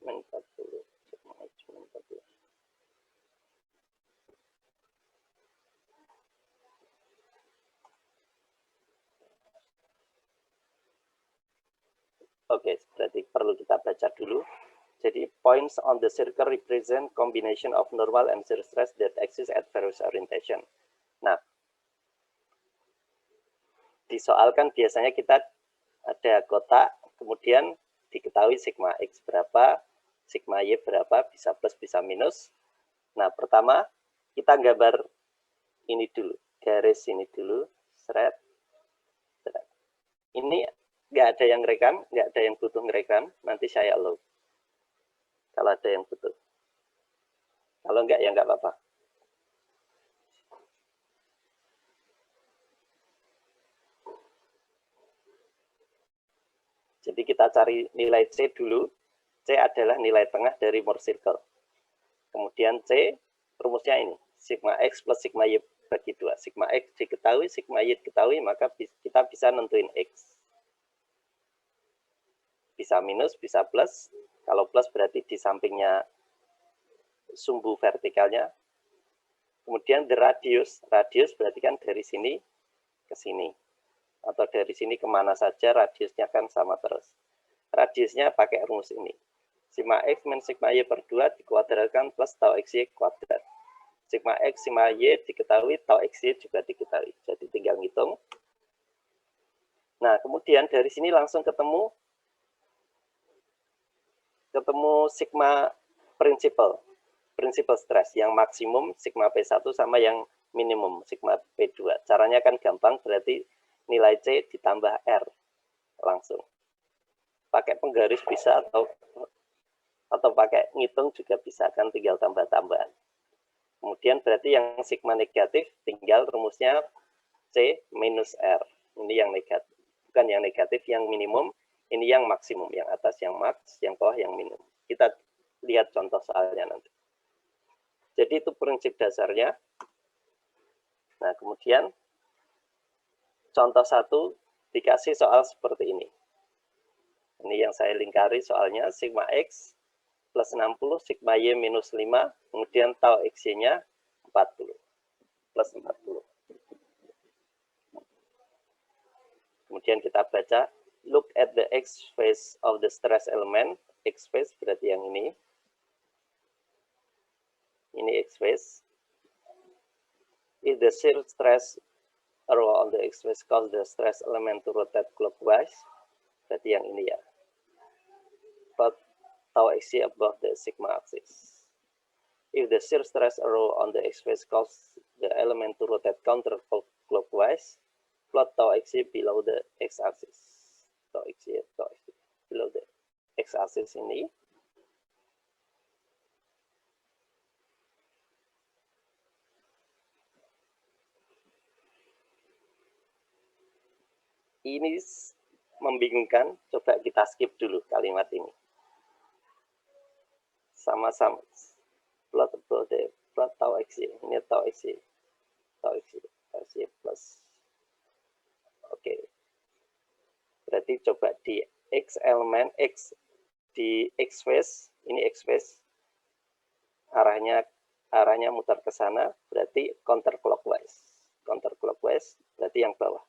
Min 40. Oke, berarti perlu kita baca dulu. Jadi, points on the circle represent combination of normal and shear stress that exist at various orientation. Nah, disoalkan biasanya kita ada kotak, kemudian diketahui sigma X berapa, sigma Y berapa, bisa plus, bisa minus. Nah, pertama, kita gambar ini dulu, garis ini dulu, seret. Ini nggak ada yang ngerekan, nggak ada yang butuh ngerekan, nanti saya allow. Kalau ada yang butuh. Kalau enggak, ya enggak apa-apa. Jadi kita cari nilai C dulu. C adalah nilai tengah dari Moore circle. Kemudian C, rumusnya ini. Sigma X plus sigma Y bagi 2. Sigma X diketahui, sigma Y diketahui, maka kita bisa nentuin X. Bisa minus, bisa plus. Kalau plus berarti di sampingnya sumbu vertikalnya. Kemudian the radius. Radius berarti kan dari sini ke sini. Atau dari sini kemana saja radiusnya kan sama terus. Radiusnya pakai rumus ini. Sigma X min sigma Y per 2 dikuadratkan plus tau XY kuadrat. Sigma X, sigma Y diketahui, tau XY juga diketahui. Jadi tinggal ngitung. Nah, kemudian dari sini langsung ketemu sigma principal stress yang maksimum sigma P1 sama yang minimum sigma P2. Caranya kan gampang, berarti nilai C ditambah R langsung. Pakai penggaris bisa atau pakai ngitung juga bisa, kan tinggal tambah-tambahan. Kemudian berarti yang sigma negatif tinggal rumusnya C minus R. Ini yang negatif, bukan yang negatif, yang minimum. Ini yang maksimum, yang atas yang max, yang bawah yang minimum. Kita lihat contoh soalnya nanti. Jadi itu prinsip dasarnya. Nah, kemudian contoh 1 dikasih soal seperti ini. Ini yang saya lingkari soalnya, sigma X plus 60, sigma Y minus 5, kemudian tau XY-nya 40, plus 40. Kemudian kita baca, look at the X phase of the stress element. X phase berarti yang ini. Ini X phase. If the shear stress arrow on the X phase cause the stress element to rotate clockwise, berarti yang ini ya. But tau XY above the sigma axis. If the shear stress arrow on the X phase cause the element to rotate counterclockwise, plot tau XY below the X axis. Tau XY below the X axis ini. ini membingungkan, coba kita skip dulu kalimat ini. Sama-sama plot tau XY, ini tau XY plus. Oke. Berarti coba di X elemen X di X phase, ini X phase arahnya mutar ke sana, berarti counterclockwise. Counterclockwise berarti yang bawah.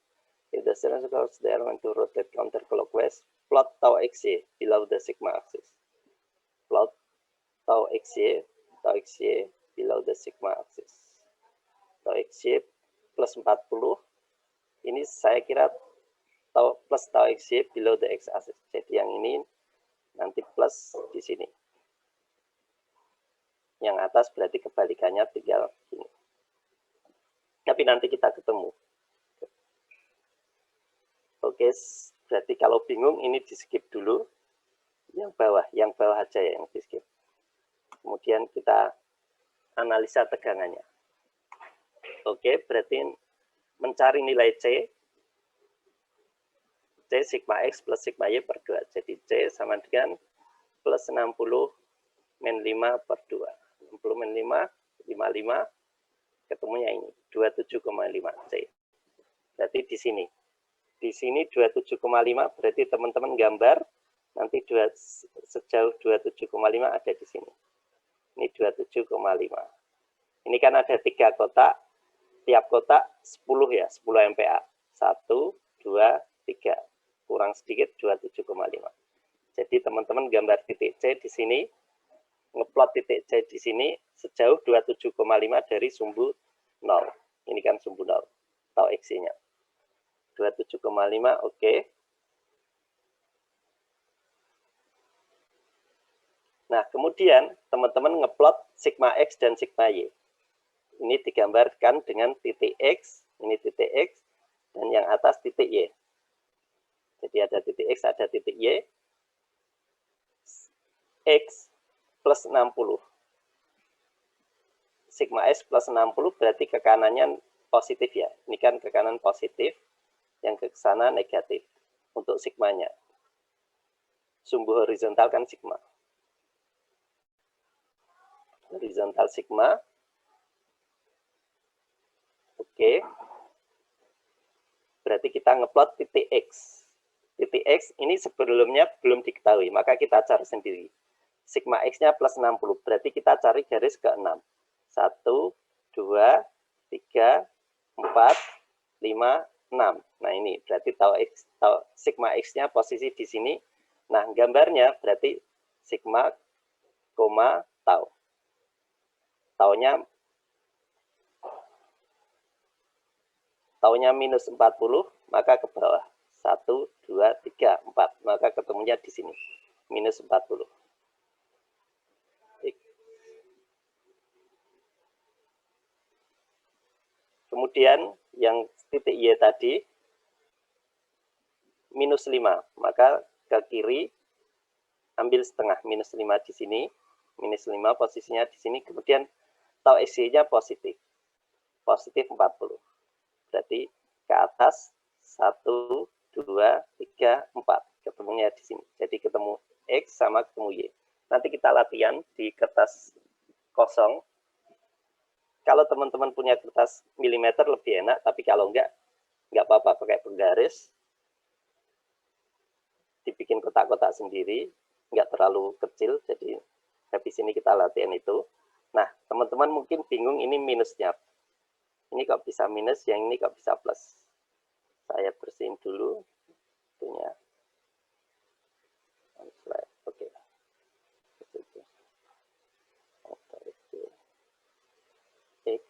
If the student causes the element to rotate counterclockwise, plot tau XY below the sigma axis. Plot tau XY below the sigma axis. Tau XY plus 40, ini saya kira plus tau XY below the x axis. Jadi yang ini nanti plus di sini. Yang atas berarti kebalikannya tinggal ini. Tapi nanti kita ketemu. Oke, berarti kalau bingung ini di skip dulu. Yang bawah aja ya yang di skip. Kemudian kita analisa tegangannya. Oke, berarti mencari nilai C sigma X plus sigma Y per 2. Jadi C sama dengan plus 60 min 5 per 2. 60 min 5, 55, ketemunya ini, 27,5 C. Berarti di sini. Di sini 27,5, berarti teman-teman gambar, nanti sejauh 27,5 ada di sini. Ini 27,5. Ini kan ada 3 kotak, tiap kotak 10 ya, 10 MPa. 1, 2, 3. Kurang sedikit 27,5. Jadi teman-teman gambar titik C di sini, ngeplot titik C di sini sejauh 27,5 dari sumbu 0. Ini kan sumbu 0, tau X-nya. 27,5, oke. Nah, kemudian teman-teman ngeplot sigma X dan sigma Y. Ini digambarkan dengan titik X, ini titik X, dan yang atas titik Y. Jadi ada titik X, ada titik Y. X plus 60. Sigma X plus 60 berarti ke kanannya positif ya. Ini kan ke kanan positif, yang ke sana negatif untuk sigmanya. Sumbu horizontal kan sigma. Horizontal sigma. Oke. Berarti kita ngeplot titik X. Titik X ini sebelumnya belum diketahui, maka kita cari sendiri. Sigma X-nya plus 60, berarti kita cari garis ke 6. 1, 2, 3, 4, 5, 6. Nah ini berarti sigma X-nya posisi di sini. Nah gambarnya berarti sigma, tau. Taunya minus 40, maka ke bawah. 1, 2, 3, 4. Maka ketemunya di sini. Minus 40. Kemudian yang titik Y tadi, minus 5. Maka ke kiri, ambil setengah. Minus 5 di sini. Minus 5 posisinya di sini. Kemudian tau X-nya positif. Positif 40. Berarti ke atas 1, 2, 3, 4. Ketemunya di sini. Jadi ketemu X sama ketemu Y. Nanti kita latihan di kertas kosong. Kalau teman-teman punya kertas milimeter lebih enak, tapi kalau enggak apa-apa pakai penggaris. Dibikin kotak-kotak sendiri, enggak terlalu kecil, jadi habis ini kita latihan itu. Nah, teman-teman mungkin bingung ini minusnya. Ini kok bisa minus, yang ini kok bisa plus. Saya bersihin dulu itunya. Oke. X.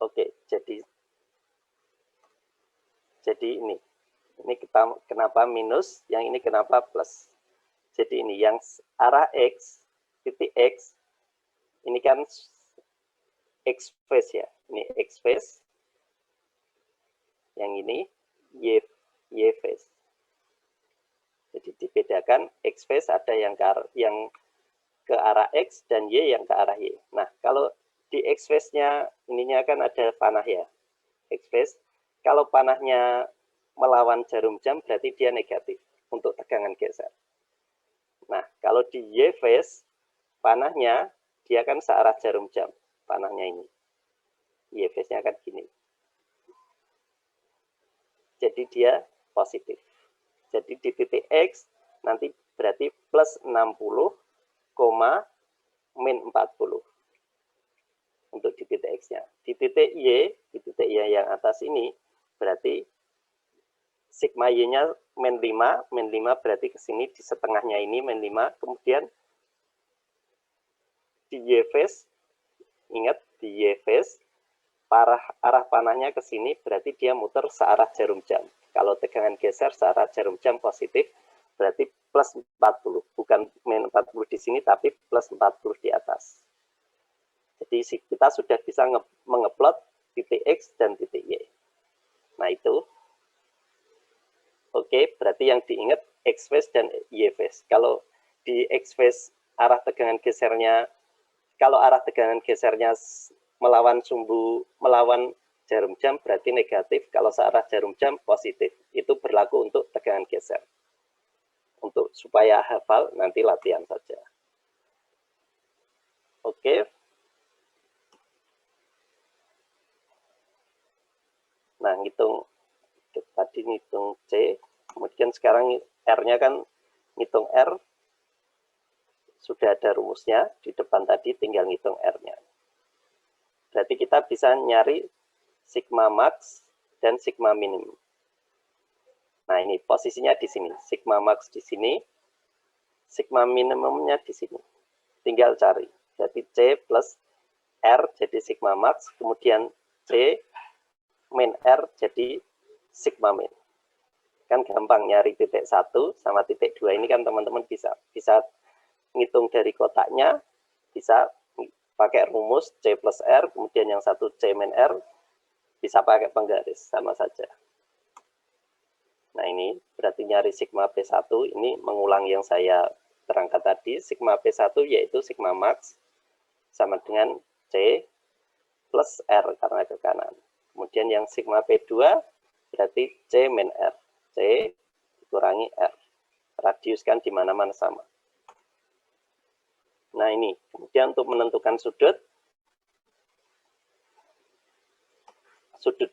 Oke, jadi ini kita kenapa minus, yang ini kenapa plus. Jadi ini yang arah X, titik X, ini kan X phase ya, ini X phase, yang ini Y phase. Jadi dibedakan X phase ada yang ke arah X dan Y yang ke arah Y. Nah, kalau di X phase-nya ininya kan ada panah ya. X phase. Kalau panahnya melawan jarum jam berarti dia negatif untuk tegangan geser. Nah, kalau di Y phase panahnya dia kan searah jarum jam. Panahnya ini. Y phase-nya kan gini. Jadi dia positif. Jadi di titik X nanti berarti plus 60, min 40 untuk di titik X-nya. Di titik Y yang atas ini berarti sigma Y-nya min 5 berarti ke sini di setengahnya ini min 5, kemudian di Y phase, ingat di Y phase arah panahnya ke sini berarti dia muter searah jarum jam. Kalau tegangan geser searah jarum jam positif, berarti plus 40. Bukan min 40 di sini, tapi plus 40 di atas. Jadi kita sudah bisa mengeplot titik X dan titik Y. Nah itu. Oke, berarti yang diingat X phase dan Y phase. Kalau di X phase arah tegangan gesernya, kalau arah tegangan gesernya melawan jarum jam berarti negatif, kalau searah jarum jam positif. Itu berlaku untuk tegangan geser. Untuk supaya hafal nanti latihan saja. Oke. Nah, tadi ngitung C, kemudian sekarang R-nya kan ngitung R sudah ada rumusnya di depan tadi, tinggal ngitung R-nya. Berarti kita bisa nyari sigma max dan sigma minimum. Nah, ini posisinya di sini. Sigma max di sini, sigma minimumnya di sini. Tinggal cari. Jadi C plus R jadi sigma max, kemudian C min R jadi sigma min. Kan gampang nyari titik 1 sama titik 2 ini kan teman-teman bisa ngitung dari kotaknya, bisa pakai rumus C plus R, kemudian yang satu C min R, bisa pakai penggaris, sama saja. Nah ini berarti nyari sigma P1, ini mengulang yang saya terangkan tadi, sigma P1 yaitu sigma max, sama dengan C plus R karena ke kanan. Kemudian yang sigma P2 berarti C min R, C dikurangi R, radius kan di mana-mana sama. Nah ini, kemudian untuk menentukan sudut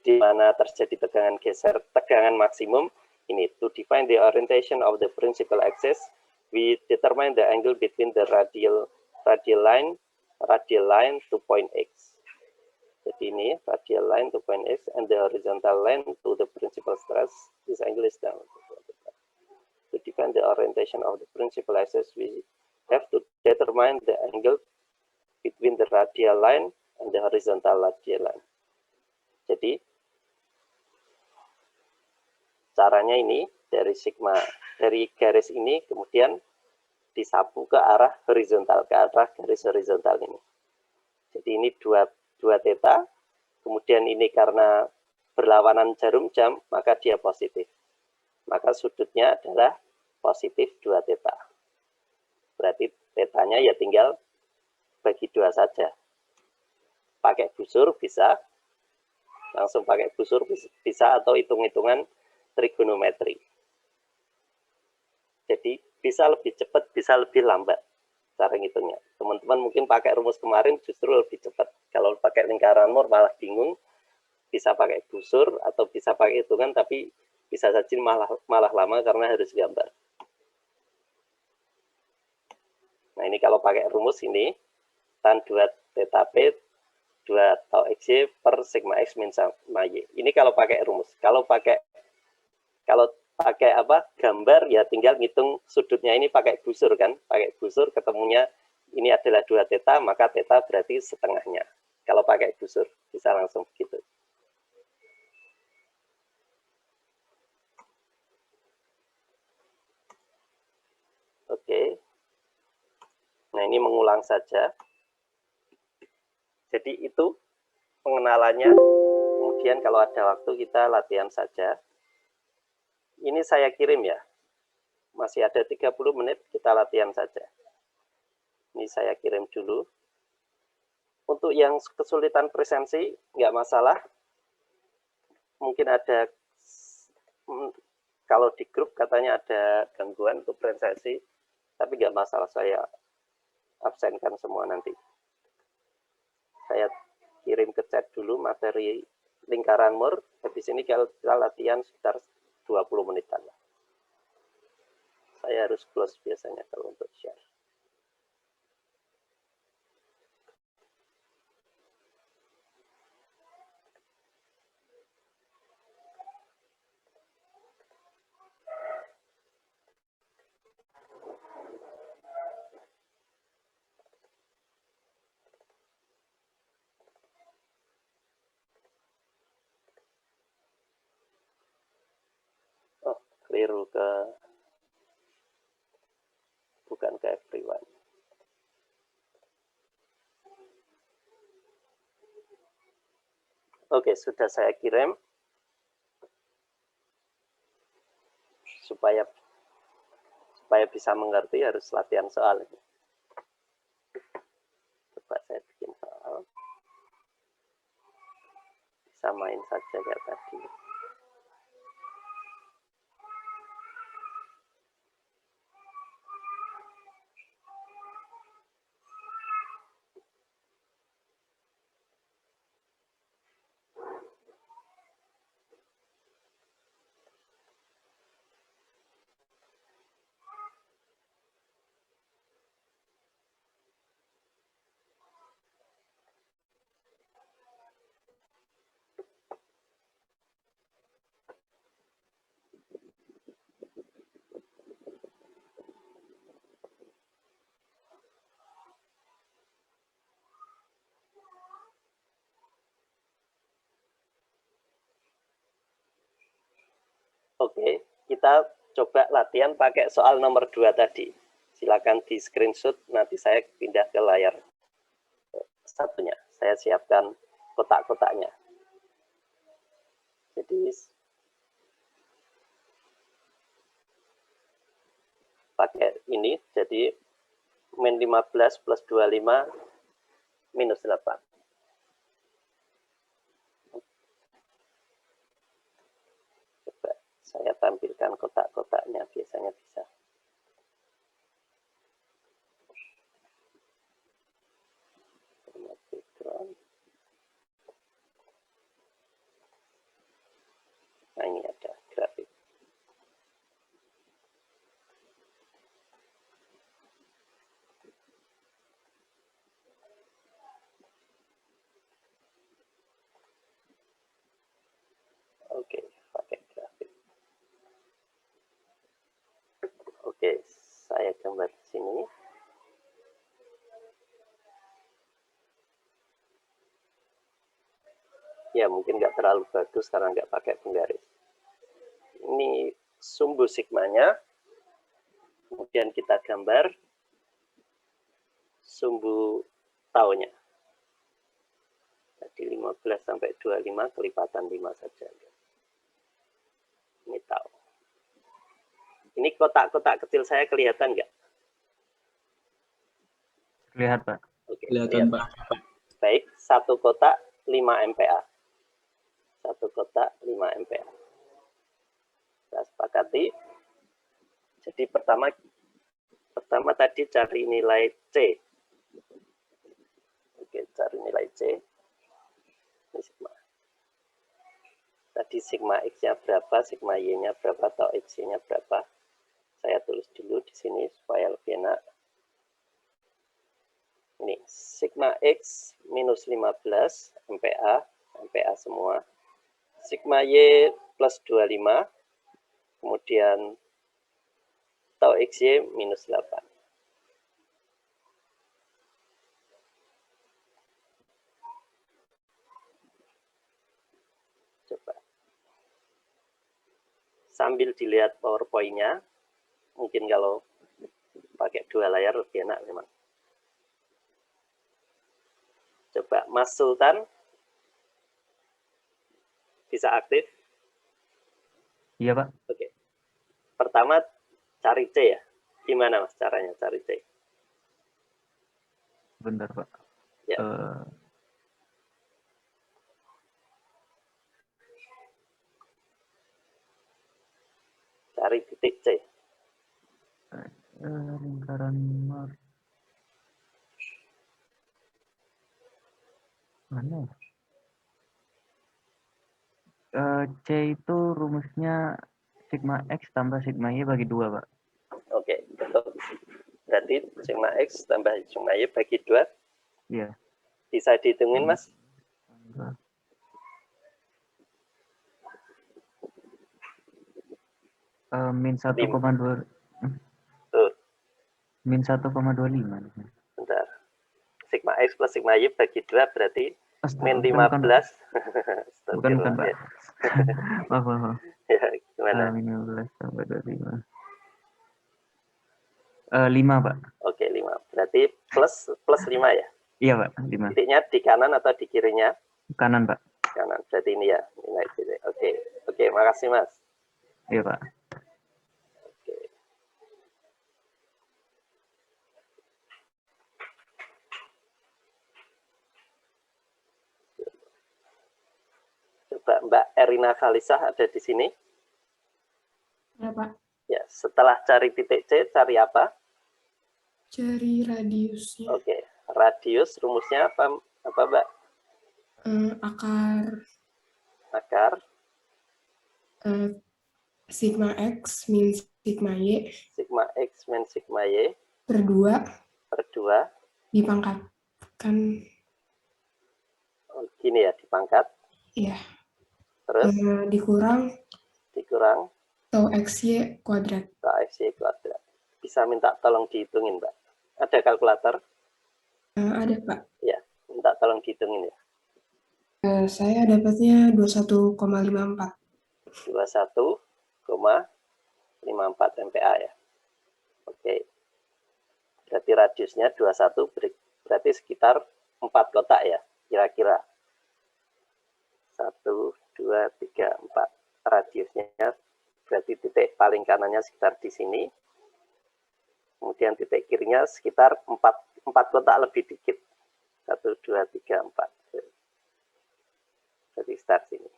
di mana terjadi tegangan geser, tegangan maksimum, ini to define the orientation of the principal axis, we determine the angle between the radial line to point X. Jadi ini radial line to point X and the horizontal line to the principal stress, this angle is down. To define the orientation of the principal axis, we have to determine the angle between the radial line and the horizontal radial line. Jadi caranya ini dari garis ini kemudian disapu ke arah horizontal, ke arah garis horizontal ini. Jadi ini dua theta, kemudian ini karena berlawanan jarum jam maka dia positif. Maka sudutnya adalah positif 2 theta. Berarti tetanya ya tinggal bagi 2 saja. Pakai busur bisa, langsung pakai busur bisa, atau hitung-hitungan trigonometri. Jadi bisa lebih cepat, bisa lebih lambat cara ngitungnya. Teman-teman mungkin pakai rumus kemarin justru lebih cepat. Kalau pakai lingkaran Moore malah bingung, bisa pakai busur atau bisa pakai hitungan, tapi bisa saja malah lama karena harus gambar. Nah ini kalau pakai rumus ini, tan 2 theta P 2 tau XY per sigma X min sigma Y. Ini kalau pakai rumus. Kalau pakai gambar ya tinggal ngitung sudutnya ini pakai busur kan. Pakai busur ketemunya ini adalah 2 theta, maka theta berarti setengahnya. Kalau pakai busur bisa langsung begitu. Oke. Nah ini mengulang saja. Jadi itu pengenalannya. Kemudian kalau ada waktu kita latihan saja. Ini saya kirim ya. Masih ada 30 menit, kita latihan saja. Ini saya kirim dulu. Untuk yang kesulitan presensi, nggak masalah. Mungkin ada, kalau di grup katanya ada gangguan untuk presensi, tapi nggak masalah, saya absenkan semua nanti. Saya kirim ke chat dulu materi lingkaran Moore. Habis ini kita latihan sekitar 20 menitan. Saya harus close biasanya kalau untuk share. Keliru ke, bukan ke everyone. Oke, sudah saya kirim. Supaya bisa mengerti harus latihan soal ini. Coba saya bikin soal. Bisa main saja kayak tadi. Oke, kita coba latihan pakai soal nomor 2 tadi. Silakan di screenshot, nanti saya pindah ke layar satunya. Saya siapkan kotak-kotaknya. Jadi, pakai ini, jadi min 15 plus 25 minus 8. Saya tampilkan kotak-kotaknya, biasanya bisa. Nah, ini ada grafik. Oke, pakai grafik. Oke, saya gambar di sini. Ya, mungkin nggak terlalu bagus karena nggak pakai penggaris. Ini sumbu sigmanya. Kemudian kita gambar sumbu taunya. Jadi 15 sampai 25 kelipatan 5 saja. Ini tau. Ini kotak-kotak kecil saya kelihatan nggak? Lihat, Pak. Oke, Kelihatan, Pak. Baik, satu kotak 5 MPa. Satu kotak 5 MPa. Kita sepakati. Jadi pertama tadi cari nilai C. Oke, cari nilai C. Ini sigma. Tadi sigma X-nya berapa, sigma Y-nya berapa, atau X-nya berapa. Saya tulis dulu di sini supaya lebih enak. Ini sigma X minus 15 MPa, MPa semua. Sigma Y plus 25, kemudian tau XY minus 8. Coba. Sambil dilihat PowerPoint-nya, mungkin kalau pakai 2 layar lebih enak memang. Coba Mas Sultan bisa aktif? Iya, Pak. Oke. Pertama cari C ya. Gimana Mas caranya cari C? Bentar, Pak. Ya. Cari titik C. Lingkaran mana ya? C itu rumusnya sigma X tambah sigma Y bagi 2, Pak. Oke, betul. Berarti sigma X tambah sigma Y bagi 2. Iya. Bisa dihitungin, Mas? Min 1,2. Min 1,25. Bentar. Sigma X plus sigma Y bagi 2 berarti min 15. Bukan, Pak. Maaf. Ya, gimana? Min 15 tambah 25. 5, Pak. Oke, 5. Berarti plus 5 ya? Iya, Pak. 5. Titiknya di kanan atau di kirinya? Kanan, Pak. Kanan. Berarti ini ya. Nilai titik. Oke, makasih, Mas. Iya, Pak. Coba Mbak Erina Khalisah ada di sini. Ya, Pak. Ya, setelah cari titik C, cari apa? Cari radiusnya. Oke, radius rumusnya apa Mbak? Akar Sigma X min sigma Y. Sigma X min sigma Y. Per 2. Dipangkatkan. Oh, gini ya, dipangkat. Iya. Terus? Dikurang. Tau XY kuadrat. Bisa minta tolong dihitungin, Mbak. Ada kalkulator? Ada, Pak. Ya, minta tolong dihitungin ya. Saya dapatnya 21,54. 21,54 MPa ya. Oke. Berarti radiusnya 21, berarti sekitar 4 kotak ya, kira-kira. 1, 2, 3, 4. Radiusnya berarti titik paling kanannya sekitar di sini. Kemudian titik kirinya sekitar 4 kotak lebih dikit. 1, 2, 3, 4. Berarti start sini.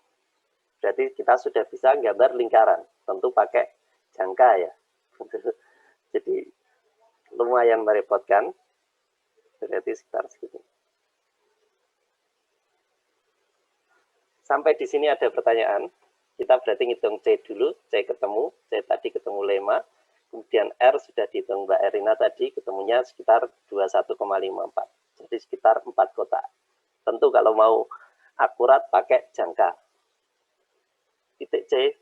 Berarti kita sudah bisa gambar lingkaran. Tentu pakai jangka ya. Jadi lumayan merepotkan. Berarti sekitar segini. Sampai di sini ada pertanyaan. Kita berarti ngitung C dulu. C ketemu. C tadi ketemu 5. Kemudian R sudah dihitung Mbak Erina tadi. Ketemunya sekitar 21,54. Jadi sekitar 4 kotak. Tentu kalau mau akurat pakai jangka. Titik C.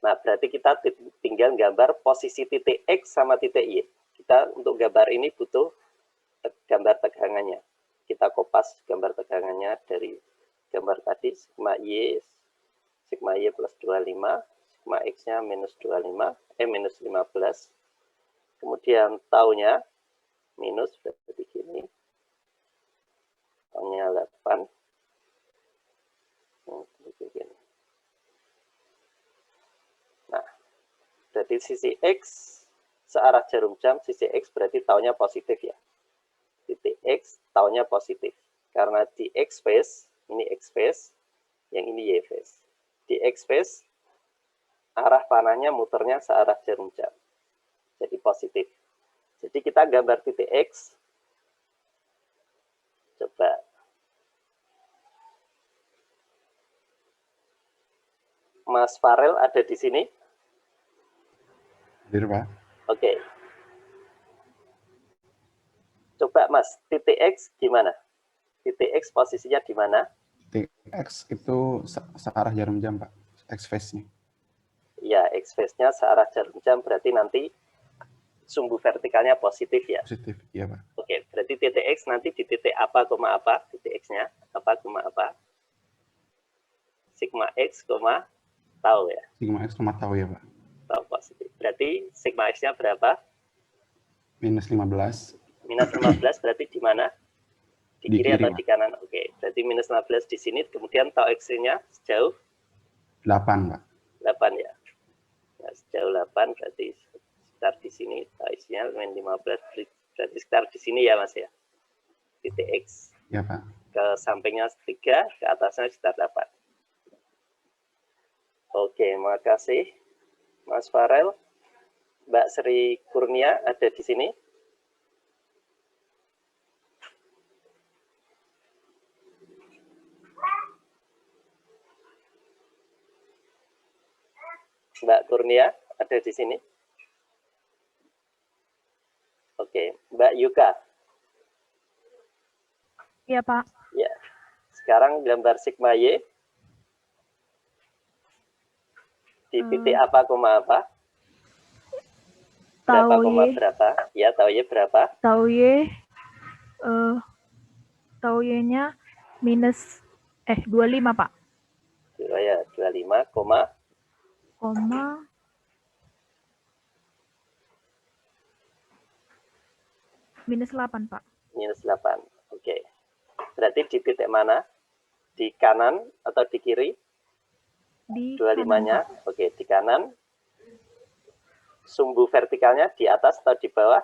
Nah, berarti kita tinggal gambar posisi titik X sama titik Y. Kita untuk gambar ini butuh gambar tegangannya. Kita kopas gambar tegangannya dari gambar tadi, sigma Y plus 25, sigma X-nya minus 15. Kemudian taunya minus, berarti gini. Taunya 8. Nah, berarti sisi X searah jarum jam, sisi X berarti taunya positif ya. Titik X taunya positif. Karena di X phase, ini X phase, yang ini Y phase. Di X phase, arah panahnya muternya searah jarum jam. Jadi positif. Jadi kita gambar titik X. Coba. Mas Farel ada di sini? Hadir, Pak. Oke. Coba Mas, titik X gimana? Titik X posisinya di mana? Titik X itu searah jarum jam, Pak. X phase-nya. Ya, X phase-nya searah jarum jam berarti nanti sumbu vertikalnya positif ya? Positif, iya Pak. Oke, berarti titik X nanti di titik apa, titik X-nya, apa. Sigma X, tau ya? Sigma X, tau ya Pak. Tau positif. Berarti sigma X-nya berapa? Minus 15. Minus 15 berarti di mana? Di kiri atau Pak. di kanan? Oke, berarti minus 15 di sini, kemudian tau X-nya sejauh? 8, Pak. 8 ya. Nah, sejauh 8 berarti sekitar di sini, isinya min 15 berarti sekitar di sini ya Mas ya, titik X. Ya Pak. Ke sampingnya 3, ke atasnya sekitar 8. Oke, makasih Mas Farel. Mbak Sri Kurnia ada di sini. Mbak Kurnia ada di sini. Oke, Mbak Yuka. Iya, Pak. Ya. Sekarang gambar sigma Y di titik apa, koma apa? Berapa, Tau koma Y. berapa? Ya, tau Y berapa? Tau Y. Tau Y-nya minus 25, Pak. Oh ya, 25, koma minus 8, Pak. minus 8. Oke. Berarti di titik mana? Di kanan atau di kiri? Di 25-nya. kanan, Pak. Oke, di kanan. Sumbu vertikalnya di atas atau di bawah?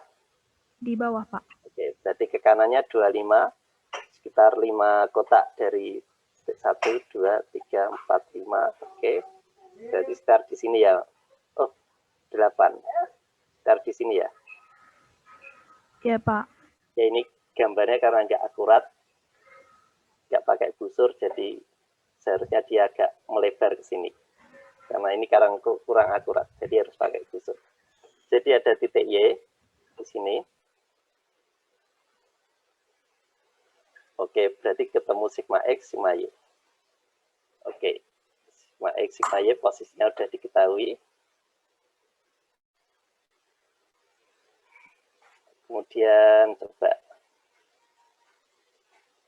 Di bawah, Pak. Oke, berarti ke kanannya 25, sekitar 5 kotak dari 1, 2, 3, 4, 5. Oke, berarti start di sini ya. Oh, 8. Start di sini ya. Iya, Pak. Ya, ini gambarnya karena nggak akurat, nggak pakai busur, jadi seharusnya dia agak melebar ke sini. Karena ini kurang akurat, jadi harus pakai busur. Jadi ada titik Y di sini. Oke, berarti ketemu sigma X, sigma Y. Oke, sigma X, sigma Y posisinya sudah diketahui. Kemudian coba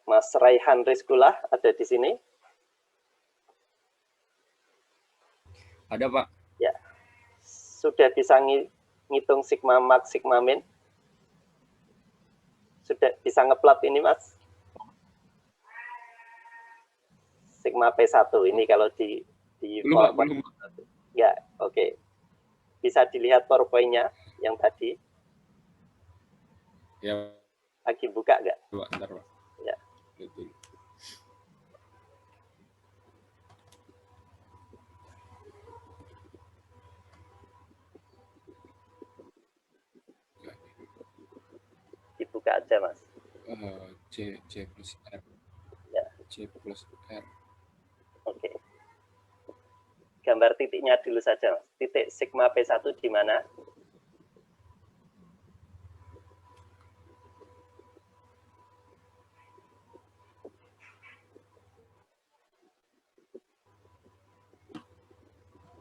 Mas Raihan Rizkullah ada di sini. Ada, Pak. Ya, sudah bisa ngitung sigma max, sigma min? Sudah bisa ngeplot ini, Mas? Sigma P1 ini kalau di Belum, Pak, PowerPoint. belum. Ya, oke. Bisa dilihat PowerPoint-nya yang tadi. Ya, Lagi buka nggak? Pak, bentar, Pak. Ya. Betul. Dibuka aja, Mas. C plus R. Ya. C plus R. Oke. Gambar titiknya dulu saja, Mas. Titik sigma P1 di mana?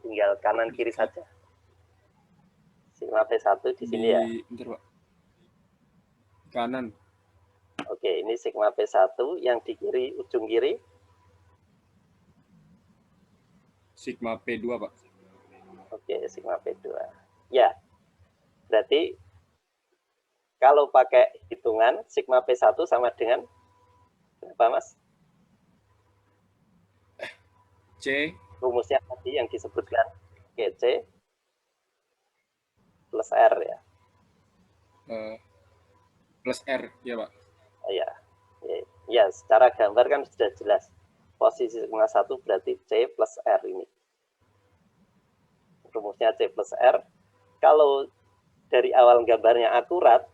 Tinggal kanan kiri saja. Sigma P1 di sini ya. Bentar, Pak. Kanan. Oke, ini sigma P1 yang di kiri, ujung kiri. Sigma P2, Pak. Oke, sigma P2. Ya, berarti kalau pakai hitungan, sigma P1 sama dengan berapa, Mas? C. Rumusnya tadi yang disebutkan. Oke, C plus R ya. Plus R, ya, Pak. Oh, ya. Ya, secara gambar kan sudah jelas. Posisi sigma 1 berarti C plus R ini. Rumusnya C plus R. Kalau dari awal gambarnya akurat,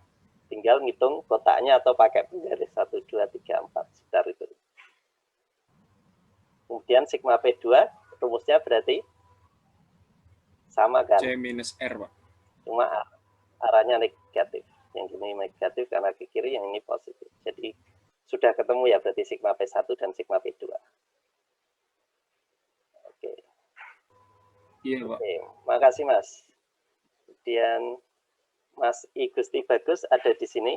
tinggal ngitung kotaknya atau pakai penggaris 1, 2, 3, 4. Sekitar itu. Kemudian sigma P2, rumusnya berarti sama kan? C minus R, Pak. Cuma arahnya negatif. Yang ini negatif karena ke kiri, yang ini positif. Jadi sudah ketemu ya berarti sigma P1 dan sigma P2. Oke. Iya, Pak. Oke, makasih Mas. Kemudian Mas I Gusti Bagus ada di sini.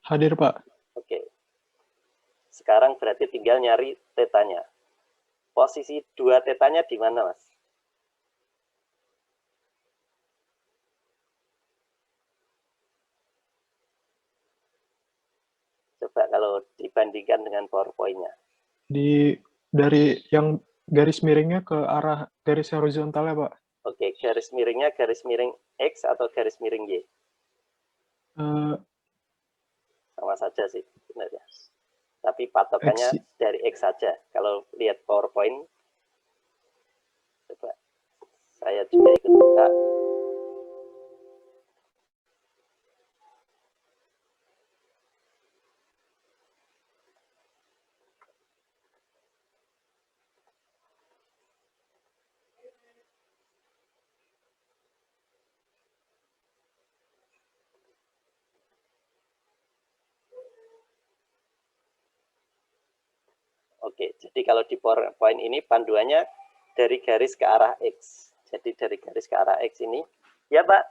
Hadir, Pak. Oke. Sekarang berarti tinggal nyari tetanya. Posisi 2 tetanya di mana, Mas? Coba kalau dibandingkan dengan PowerPoint-nya. Dari yang garis miringnya ke arah garis horizontalnya, Pak. Oke, garis miringnya garis miring X atau garis miring Y? Sama saja sih sebenarnya. Tapi patokannya dari X saja. Kalau lihat PowerPoint, coba saya juga ikut buka. Oke, jadi kalau di PowerPoint ini panduannya dari garis ke arah X. Jadi dari garis ke arah X ini, ya Pak?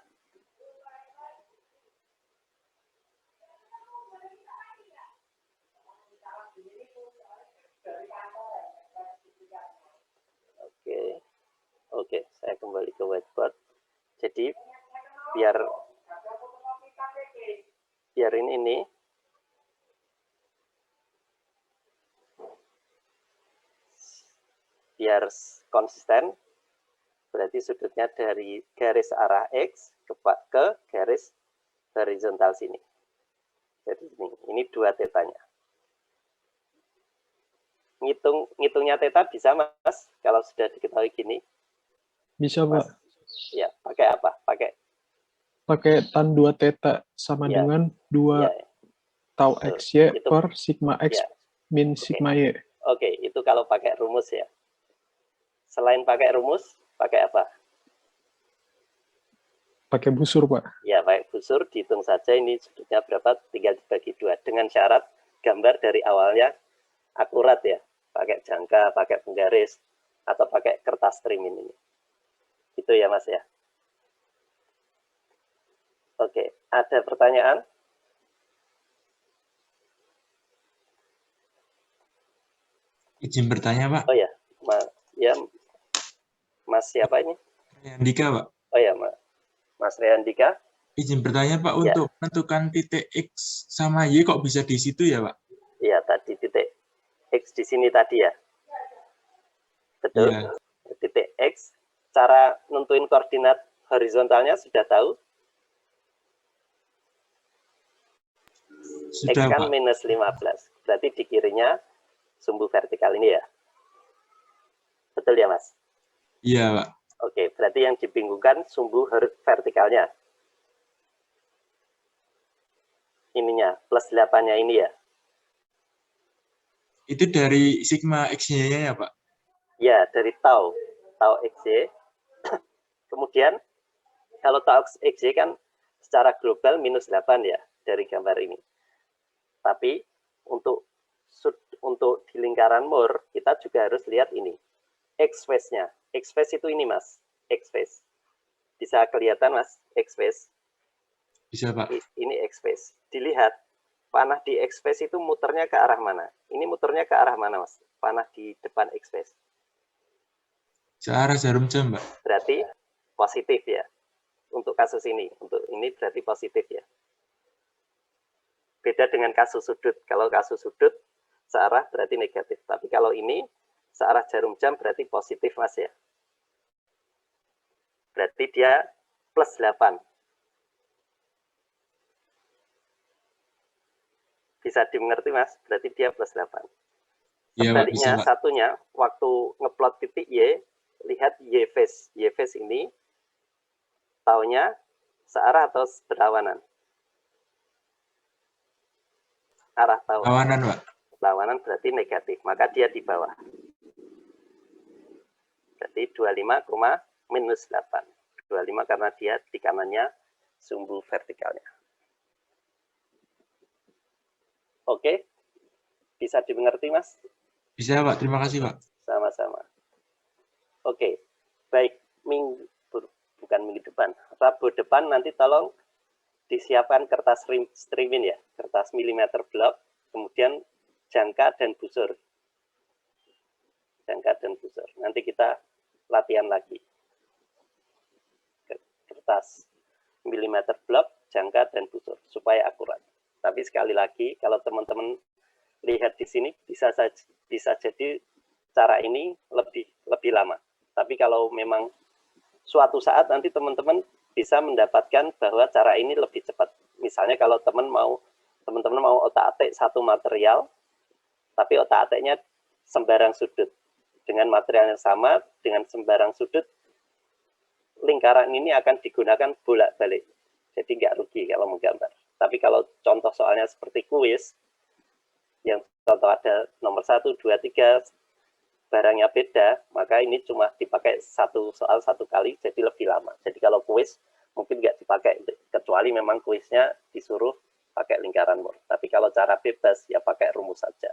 Oke, saya kembali ke whiteboard. Jadi biar ini biar konsisten, berarti sudutnya dari garis arah X ke garis horizontal sini. Jadi ini 2 tetanya. Ngitungnya teta bisa, Mas, kalau sudah diketahui gini? Bisa, Pak. Ya, pakai apa? Pakai tan 2 teta sama dengan 2 tau XY per sigma X min sigma Y. Oke, itu kalau pakai rumus ya. Selain pakai rumus, pakai apa? Pakai busur, Pak. Ya, pakai busur, dihitung saja ini sudutnya berapa, tinggal dibagi 2. Dengan syarat gambar dari awalnya akurat ya. Pakai jangka, pakai penggaris, atau pakai kertas trim ini. Itu ya, Mas ya. Oke, ada pertanyaan? Izin bertanya, Pak. Oh ya, Mas siapa ini? Reandika, Pak. Oh ya, Mas Reandika. Izin bertanya, Pak, Ya. untuk menentukan titik X sama Y kok bisa di situ ya, Pak? Iya, tadi titik X di sini tadi ya. Betul. Ya. Titik X, cara nentuin koordinat horizontalnya sudah tahu? Sudah, X kan Pak. minus 15. Berarti di kirinya sumbu vertikal ini ya. Betul ya, Mas? Iya, Pak. Oke, berarti yang dibingungkan sumbu vertikalnya. Ininya, plus 8-nya ini ya. Itu dari sigma X-nya ya, Pak? Ya, dari tau XY. Kemudian, kalau tau XY kan secara global minus 8 ya, dari gambar ini. Tapi, untuk di lingkaran Moore, kita juga harus lihat ini. X-phase-nya. X-phase itu ini, Mas. X-phase. Bisa kelihatan, Mas, X-phase? Bisa, Pak. Ini X-phase. Dilihat, panah di X-phase itu muternya ke arah mana? Ini muternya ke arah mana, Mas? Panah di depan X-phase. Searah jarum jam, Pak. Berarti positif ya. Untuk kasus ini. Untuk ini berarti positif ya. Beda dengan kasus sudut. Kalau kasus sudut, searah berarti negatif. Tapi kalau ini, searah jarum jam berarti positif, Mas ya. Berarti dia plus 8. Bisa dimengerti, Mas? Berarti dia plus 8. Iya, Pak, bisa, Sebaliknya, Pak. satunya, waktu ngeplot titik Y, lihat Y-phase. Y-phase ini, taunya searah atau berlawanan? Arah tahu. Lawanan, Pak. Lawanan berarti negatif, maka dia di bawah. Berarti 25, minus 8. 25 karena dia di kanannya sumbu vertikalnya. Oke, bisa dimengerti, Mas? Bisa, Pak. Terima kasih, Pak. Sama-sama. Oke, baik. Bukan minggu depan. Rabu depan nanti tolong disiapkan kertas streaming ya. Kertas milimeter blok, kemudian jangka dan busur. Jangka dan busur. Nanti kita latihan lagi. Kertas milimeter blok, jangka dan busur. Supaya akurat. Tapi sekali lagi, kalau teman-teman lihat di sini, bisa jadi cara ini lebih lama. Tapi kalau memang suatu saat nanti teman-teman bisa mendapatkan bahwa cara ini lebih cepat. Misalnya kalau teman-teman mau otak-atik satu material, tapi otak-atiknya sembarang sudut. Dengan material yang sama, dengan sembarang sudut, lingkaran ini akan digunakan bolak-balik. Jadi nggak rugi kalau menggambar. Tapi kalau contoh soalnya seperti kuis, yang contoh ada nomor 1, 2, 3, barangnya beda, maka ini cuma dipakai satu soal satu kali, jadi lebih lama. Jadi kalau kuis, mungkin nggak dipakai, kecuali memang kuisnya disuruh pakai lingkaran Moore. Tapi kalau cara bebas, ya pakai rumus saja.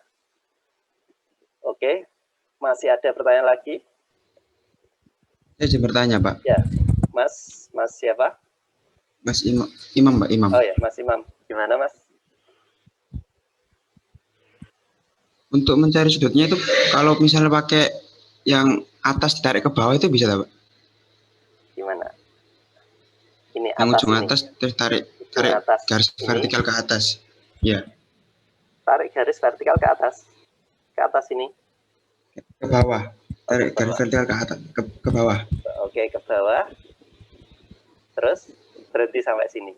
Oke, masih ada pertanyaan lagi? Saya izin bertanya, Pak. Ya, Mas siapa? Mas Imam, Pak Imam. Oh ya, Mas Imam. Gimana, Mas? Untuk mencari sudutnya itu, kalau misalnya pakai yang atas ditarik ke bawah itu bisa, Pak? Gimana? Ini Yang atas ujung ini. atas, terus tarik Atas garis ini. vertikal ke atas. Ya. Tarik garis vertikal ke atas ini. Ke bawah. Tarik garis vertikal ke atas, ke bawah. Oke, ke bawah. Terus berhenti sampai sini.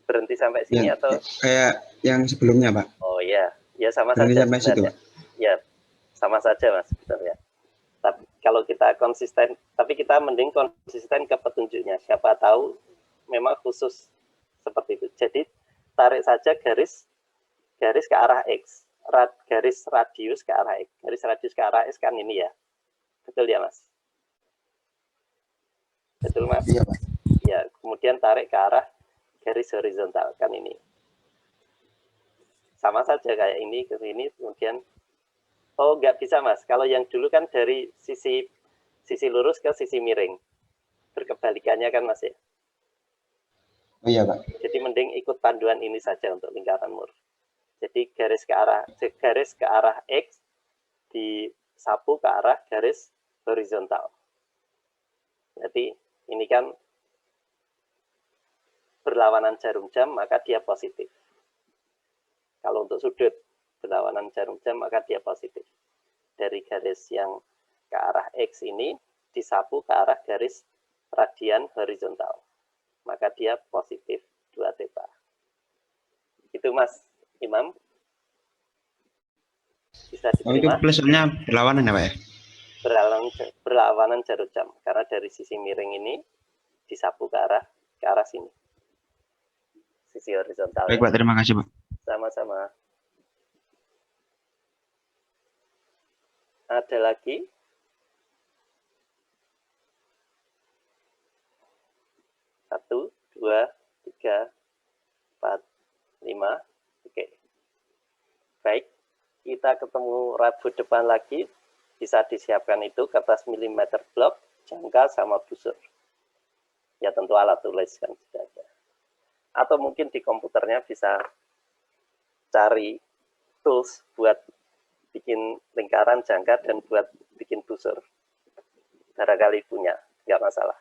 Berhenti sampai sini Ya, atau kayak yang sebelumnya, Pak. oh ya, ya sama Berhenti saja sampai situ. sebenarnya. Ya, sama saja Mas sebenarnya. Tapi kalau kita konsisten, tapi kita mending konsisten ke petunjuknya. Siapa tahu memang khusus seperti itu. Jadi tarik saja garis ke arah X, garis radius ke arah X. Garis radius ke arah X kan ini ya. Betul ya, Mas? Betul, Mas? Iya, Pak. Ya, kemudian tarik ke arah garis horizontal kan ini. Sama saja kayak ini ke sini, kemudian oh, nggak bisa, Mas. Kalau yang dulu kan dari sisi lurus ke sisi miring. Berkebalikannya kan, Mas ya. Oh iya, Pak. Jadi mending ikut panduan ini saja untuk lingkaran Moore. Jadi garis ke arah X disapu ke arah garis horizontal. Jadi ini kan berlawanan jarum jam, maka dia positif. Kalau untuk sudut berlawanan jarum jam, maka dia positif. Dari garis yang ke arah X ini disapu ke arah garis radian horizontal. Maka dia positif 2 theta. Itu Mas Imam. Bisa Oh, itu diterima? plusnya berlawanan ya, Pak ya? Berlawanan jarum jam. Karena dari sisi miring ini disapu ke arah sini. Sisi horizontal. Baik, Pak. Terima kasih, Pak. Sama-sama. Ada lagi? Satu, 2, 3, 4, 5. Oke. Baik, kita ketemu Rabu depan lagi. Bisa disiapkan itu kertas milimeter blok, jangka, sama busur. Ya tentu alat tulis kan sudah ada. Atau mungkin di komputernya bisa cari tools buat bikin lingkaran, jangka, dan buat bikin busur. Barangkali punya, nggak masalah.